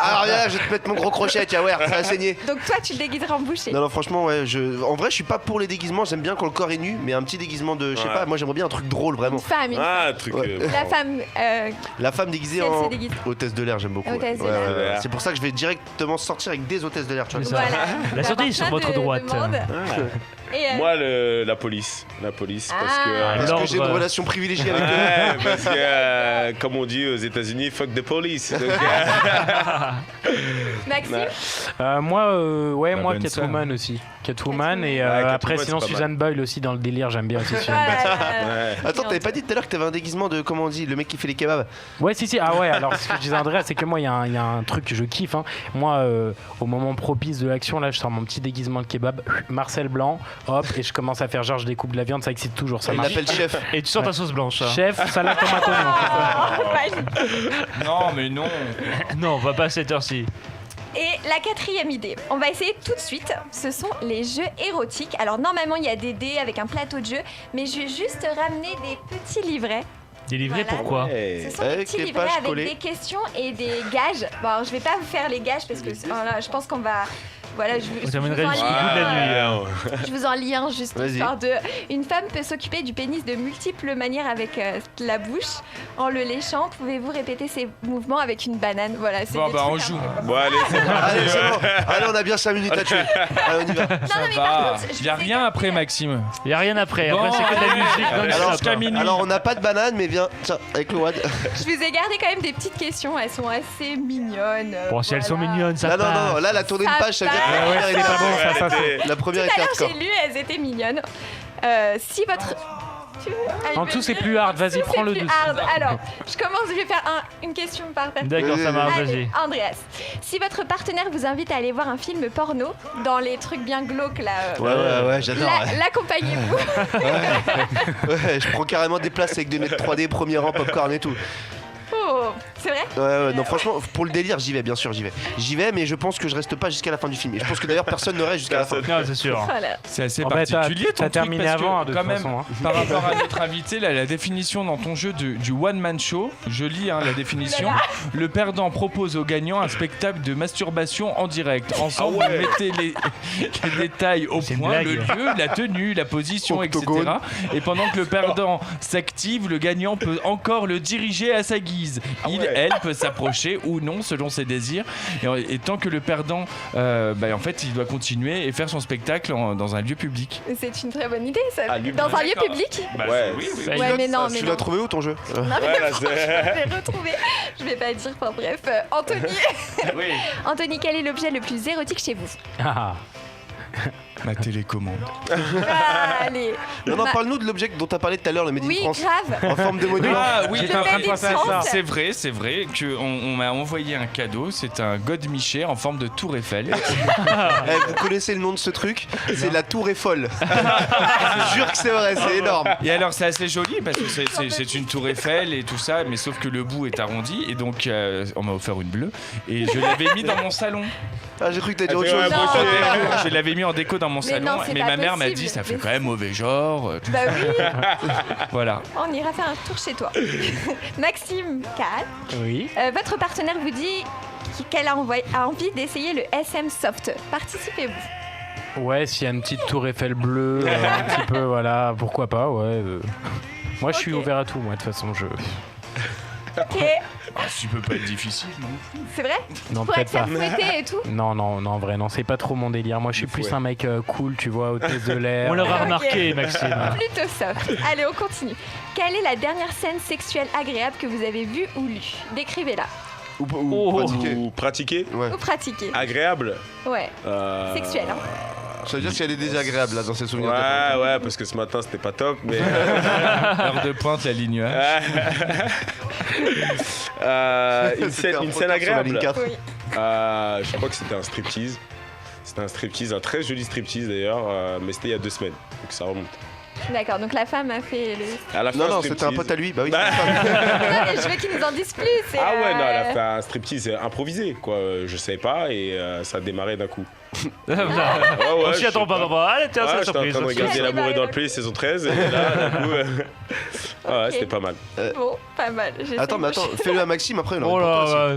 Alors, viens, je vais te mettre mon gros crochet, tiens, ouais, ça va saigner. Donc toi, tu le déguiserais en boucher. Non, franchement, ouais, en vrai, je suis pas pour les déguisements. J'aime bien quand le corps est nu, mais un petit déguisement de. Je sais Ouais. pas, moi, j'aimerais bien un truc drôle, vraiment. Femme, une Ah, un truc. Ouais. La femme. La femme déguisée Si elle en se déguise. hôtesse de l'air, j'aime beaucoup. Hôtesse de Ouais, l'air. ouais, ouais. C'est pour ça que je vais directement sortir avec des hôtesses de l'air, tu vois. C'est ça. Voilà. La sortie est sur votre droite. Et, Moi, la police. La police, parce Ah. que. Parce que j'ai une L'ordre. relation privilégiée avec eux. Ouais, parce que, comme on dit aux États-Unis, fuck the police. Donc, Maxime. ouais. Moi, La moi bonne Catwoman aussi. Catwoman et Ouais, après, Catwoman, sinon c'est pas Suzanne Boyle aussi dans le délire, j'aime bien aussi Suzanne Voilà. Boyle. Ouais. Attends, t'avais pas dit tout à l'heure que t'avais un déguisement de, comment on dit, le mec qui fait les kebabs? Ouais, si, ah ouais, alors ce que je disais à Andrea, c'est que moi, il y a un truc que je kiffe. Hein. Moi, au moment propice de l'action, là, je sors mon petit déguisement de kebab, Marcel Blanc, hop, et je commence à faire genre, je découpe de la viande, ça excite toujours, ça Il marche. l'appelle chef. Et tu sors ta sauce blanche. hein. Chef, salade tomate oignon. Non, mais non. Non, on va pas à cette heure-ci. Et la quatrième idée, on va essayer tout de suite, ce sont les jeux érotiques. Alors normalement il y a des dés avec un plateau de jeux, mais je vais juste ramener des petits livrets. Des livrets, Voilà. pourquoi Hey. Ce sont des Avec petits les livrets pages avec collées. des questions et des gages. Bon alors je vais pas vous faire les gages parce que voilà, je pense qu'on va... Voilà, On terminerait jusqu'au bout lis de la nuit. hein. je vous en lis un juste Vas-y. histoire de... Une femme peut s'occuper du pénis de multiples manières avec la bouche. En le léchant, pouvez-vous répéter ces mouvements avec une banane? Voilà, c'est Bon, des bah, on trucs joue. un peu- Bon, allez, c'est bon. Allez, c'est bon. Allez, on a bien 5 minutes à tuer. Allez, on y va. Non, non, mais par Va. contre, je Y a vous ai rien après, Maxime. Y a rien après. Bon, Après, c'est que de la allez. musique Allez, non-stop. jusqu'à minuit. Alors, on n'a pas de banane, mais viens, tiens, avec le WAD. Je vous ai gardé quand même des petites questions, elles sont assez mignonnes. Bon, si elles sont voilà. mignonnes, ça Non, non, passe. non, là, la tournée de Ça page, ça veut dire que passe. la première, elle est pas bonne. ça, ça, Arrêtez. La première Tout à était l'heure, hardcore. j'ai lu, elles étaient mignonnes. Si votre... Tu veux Ah, En il tout, veut c'est dire- plus hard, vas-y, tout, c'est prends le plus dessus. hard. Alors, je commence, je vais faire une question par personne. D'accord, ça marche, Allez, vas-y. Andreas, si votre partenaire vous invite à aller voir un film porno, dans les trucs bien glauques là, Ouais, j'adore. ouais. l'accompagnez-vous. Ouais, je prends carrément des places avec des mètres 3D, premier rang, popcorn et tout. Oh, C'est vrai? Ouais, non, franchement, pour le délire, j'y vais, bien sûr, j'y vais. J'y vais, mais je pense que je reste pas jusqu'à la fin du film. Et je pense que d'ailleurs, personne ne reste jusqu'à la fin. Non, c'est sûr. Voilà. C'est assez Oh, bah, particulier ton t'as truc terminé parce que, avant, de quand toute même, façon, hein. par rapport à notre invité, là, la définition dans ton jeu du one-man show, je lis la définition. Le perdant propose au gagnant un spectacle de masturbation en direct. Ensemble, vous mettez les détails au point, le lieu, la tenue, la position, etc. Et pendant que le perdant s'active, le gagnant peut encore le diriger à sa guise. Elle peut s'approcher ou non selon ses désirs. Et tant que le perdant, en fait, il doit continuer et faire son spectacle dans un lieu public. C'est une très bonne idée, ça. Ah, Dans un lieu public? Oui. Ouais, mais non, mais Tu non. l'as trouvé où ton jeu? Non, mais franchement, je vais retrouver. Je vais pas dire. Enfin bref, Anthony. Anthony, quel est l'objet le plus érotique chez vous? Ma télécommande. Allez. Non, parle-nous de l'objet dont t'as parlé tout à l'heure, le Made in Oui, France. grave. En forme de monument. Ah oui, J'étais en train de penser à ça. C'est vrai qu'on m'a envoyé un cadeau. C'est un godemiché en forme de tour Eiffel. Vous connaissez le nom de ce truc? C'est la Tour Eiffel. Je jure que c'est vrai, c'est énorme. Et alors c'est assez joli parce que c'est une tour Eiffel et tout ça, mais sauf que le bout est arrondi et donc on m'a offert une bleue et je l'avais mis dans mon salon. Ah, j'ai cru que t'as dit autre chose. Je l'avais mis en déco dans mon salon, non, c'est mais pas ma mère m'a possible. dit ça fait quand même mauvais genre. Bah oui. Voilà. On ira faire un tour chez toi. Maxime, Kat. Oui. Votre partenaire vous dit qu'elle a envie d'essayer le SM Soft. Participez-vous? Ouais, s'il y a une petite tour Eiffel bleue, un petit peu, voilà, pourquoi pas, ouais. Moi, je suis ouvert à tout, moi, de toute façon, Ok. Tu peux pas être difficile non plus. C'est vrai? Non, Pour peut-être être pas. fouetté et tout? Non, en vrai, non, c'est pas trop mon délire. Moi, je suis plus un mec cool, tu vois, hôtesse de l'air. On l'aura Ok. remarqué, Maxime. Plutôt soft. Allez, on continue. Quelle est la dernière scène sexuelle agréable que vous avez vue ou lue? Décrivez-la. Ou pratiquer. Ou pratiquer. Ouais. Ou pratiquer. Agréable. Ouais. Sexuelle, hein. Ça veut dire qu'elle est désagréable là dans ses souvenirs. Ouais, parce que ce matin c'était pas top, mais. Heure de pointe, la ligne H. Une scène agréable. Oui. Je crois que c'était un striptease. C'était un striptease, un très joli striptease d'ailleurs, mais c'était il y a 2 semaines, donc ça remonte. D'accord, donc la femme a fait le... Elle a fait Non, un non, striptease. c'était un pote à lui. Bah oui. Non, mais je veux qu'il nous en dise plus. c'est, Ah ouais, non, elle a fait un striptease improvisé, quoi. Je savais pas et ça a démarré d'un coup. On s'y attend pas. Allez, tiens, c'est la J'étais en surprise. train de regarder L'amour est dans le pré saison 13 et là, d'un coup, ouais, c'était pas mal. Bon, pas mal. j'essaie Attends, mais de- attends, fais-le à Maxime après. Oh là,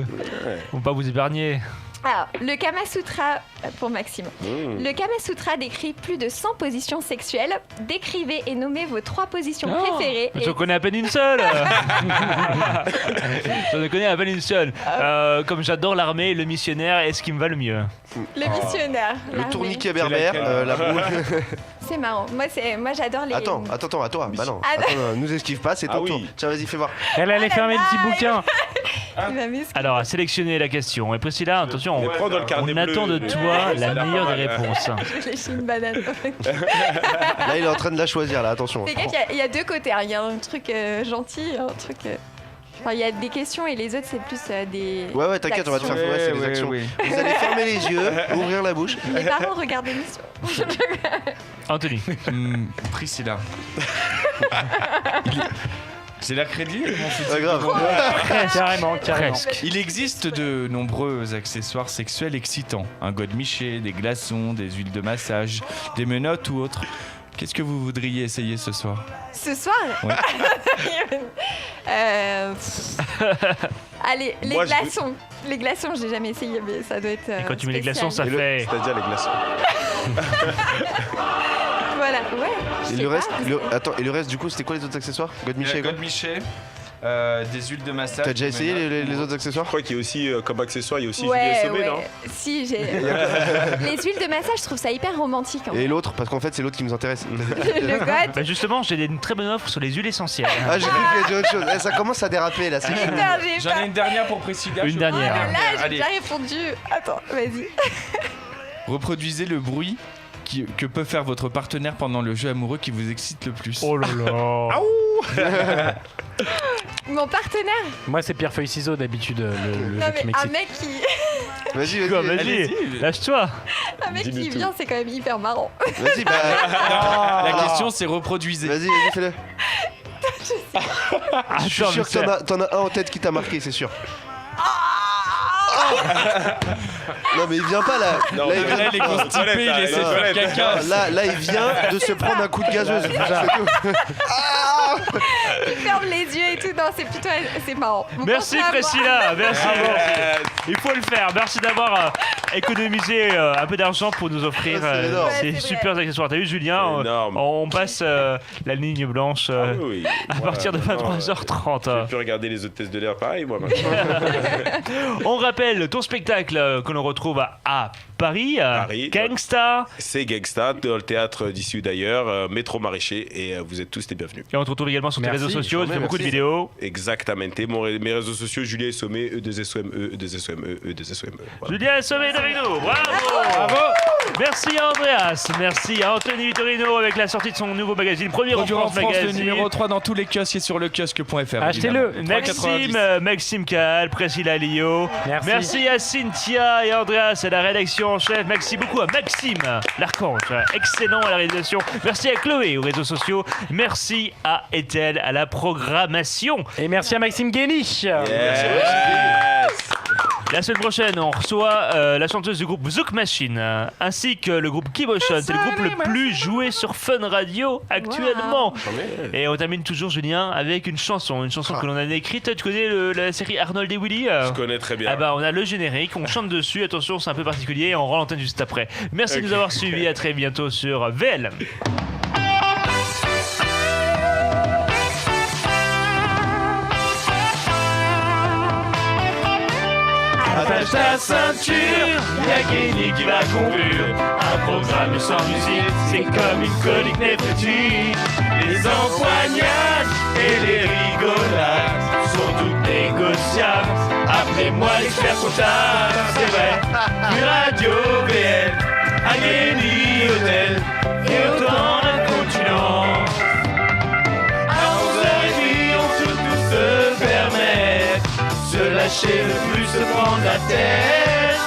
on va pas vous épargner. Alors, le Kama Sutra, pour Maxime. Le Kama Sutra décrit plus de 100 positions sexuelles. Décrivez et nommez vos 3 positions préférées. J'en connais à peine une seule. J'en connais à peine une seule. Comme j'adore l'armée, le missionnaire, est-ce qui me va le mieux? Le missionnaire. Le l'armée. tourniquet berbère, la boule. C'est marrant. Moi, j'adore les... Attends, à toi. Bah non. Ah, Attends, nous esquive pas, c'est ton tour. Tiens, vas-y, fais voir. Elle allait fermer le petit bouquin. Il va m'esquiver. Alors, à sélectionner la question. Et Priscilla, attention, Mais prends dans le carnet on bleu. attend de toi la meilleure des réponses. Je lécher une banane. Là, il est en train de la choisir, là, attention. Fais gaffe, il y a 2 côtés. hein. Il y a un truc gentil et un truc... Enfin, il y a des questions et les autres, c'est plus des... Ouais, t'inquiète, on va te faire Ouais, c'est les ouais, actions. oui. Vous allez fermer les yeux, ouvrir la bouche. Les parents regardent l'émission. Anthony. Priscilla. C'est la crédit Pas grave. Carrément. Presque. Il existe de nombreux accessoires sexuels excitants. Un godemiché, des glaçons, des huiles de massage, des menottes ou autres. Qu'est-ce que vous voudriez essayer ce soir? Ce soir Ouais. Allez, les Moi, glaçons. Les glaçons, j'ai jamais essayé, mais ça doit être. Et quand tu mets les spécial. glaçons, ça fait. C'est-à-dire les glaçons. Voilà, ouais. je Et sais le pas. reste, attends, et le reste, du coup, c'était quoi les autres accessoires? Godemiché et quoi? Godemiché, des huiles de massage. T'as déjà des essayé menottes. les autres accessoires? Je crois qu'il y a aussi, comme accessoire, il y a aussi Julie Ouais, Sommet, ouais. non? Si, j'ai. Les huiles de massage, je trouve ça hyper romantique. En Et l'autre, parce qu'en fait, c'est l'autre qui nous intéresse. Le god. Bah justement, j'ai une très bonne offre sur les huiles essentielles. Ah, j'ai cru qu'il y avait autre chose. Eh, ça commence à déraper là, c'est fini. Putain, j'ai J'en pas- ai une dernière pour Priscilla. Une je dernière. crois. Là, j'ai Allez, déjà répondu. Attends, vas-y. reproduisez le bruit que peut faire votre partenaire pendant le jeu amoureux qui vous excite le plus. Oh là là. Mon partenaire. Moi, c'est pierre feuille ciseaux d'habitude, le Non, jeu qui mais un m'excite. mec qui. Vas-y, Quoi, vas-y. vas-y, lâche-toi. Un mec Dis-le qui tout. vient, c'est quand même hyper marrant. Vas-y, bah. La question c'est reproduisez. Vas-y, fais-le. Je sais Je suis sûr que t'en as un en tête qui t'a marqué, c'est sûr. Non mais il vient pas là. Non, là il est constipé, il essaie de faire caca. Là il vient de se prendre un coup de gazeuse. Il ferme les yeux et tout. Non, c'est marrant. Vous Merci pensez à moi. Priscilla, merci. Il faut le faire. Merci d'avoir économisé un peu d'argent pour nous offrir ces super accessoires. T'as vu Julien, on passe la ligne blanche à partir de 23h30. Je vais plus regarder les hôtesses de l'air pareil moi maintenant. On rappelle ton spectacle que l'on retrouve à Paris, Gangsta. C'est Gangsta, dans le théâtre d'ici ou d'ailleurs, métro Maraîcher, et vous êtes tous les bienvenus. Et on te retrouve également sur tes réseaux sociaux, tu fais beaucoup de vidéos. Exactement, mes réseaux sociaux, Julien Sommet, E2SOME, E2SOME, E2SOME. Voilà. Julien Sommet est avec nous, bravo. Merci à Andreas, merci à Anthony Vittorino avec la sortie de son nouveau magazine, premier en France magazine. Le numéro 3 dans tous les kiosques et sur le kiosque.fr. Achetez-le. Maxime Cal, Priscilla Lio. Merci à Cynthia et Andreas à la rédaction en chef. Merci beaucoup à Maxime Larchange, excellent à la réalisation. Merci à Chloé aux réseaux sociaux. Merci à Ethel à la programmation. Et merci à Maxime Guény. La semaine prochaine, on reçoit la chanteuse du groupe Zouk Machine, ainsi que le groupe Kimotion. C'est le groupe le plus joué sur Fun Radio actuellement. Wow. Et on termine toujours, Julien, avec une chanson que l'on a écrite. Tu connais la série Arnold et Willy? Je connais très bien. Ah bah, on a le générique, on chante dessus. Attention, c'est un peu particulier et on rend l'antenne juste après. Merci de nous avoir suivis. À très bientôt sur VL. Attache ta ceinture, y'a Guény qui va conclure. Un programme sans musique, c'est comme une colique néphrétique. Les empoignades et les rigolades sont toutes négociables. Appelez-moi l'expert comptable, c'est vrai. Du radio VL, à Guény Hôtel, et autant d'un continent. À 11h30, on peut tous se permettre se lâcher, ne plus se prendre la tête.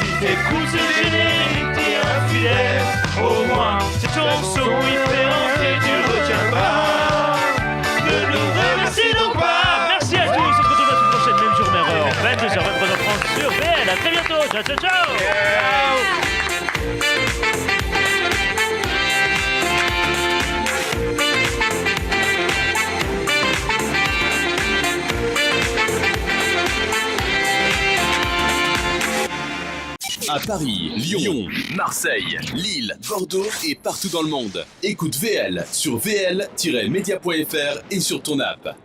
Si t'écoutes ce générique, t'es infidèle. Au moins, c'est ton son, il fait rentrer, tu retiens pas. Ne nous remercie donc pas. Merci à tous, on se retrouve la semaine prochaine, même jour, même heure, 22h, 23h30 sur VL. À très bientôt, ciao, ciao, ciao. À Paris, Lyon, Marseille, Lille, Bordeaux et partout dans le monde. Écoute VL sur vl-media.fr et sur ton app.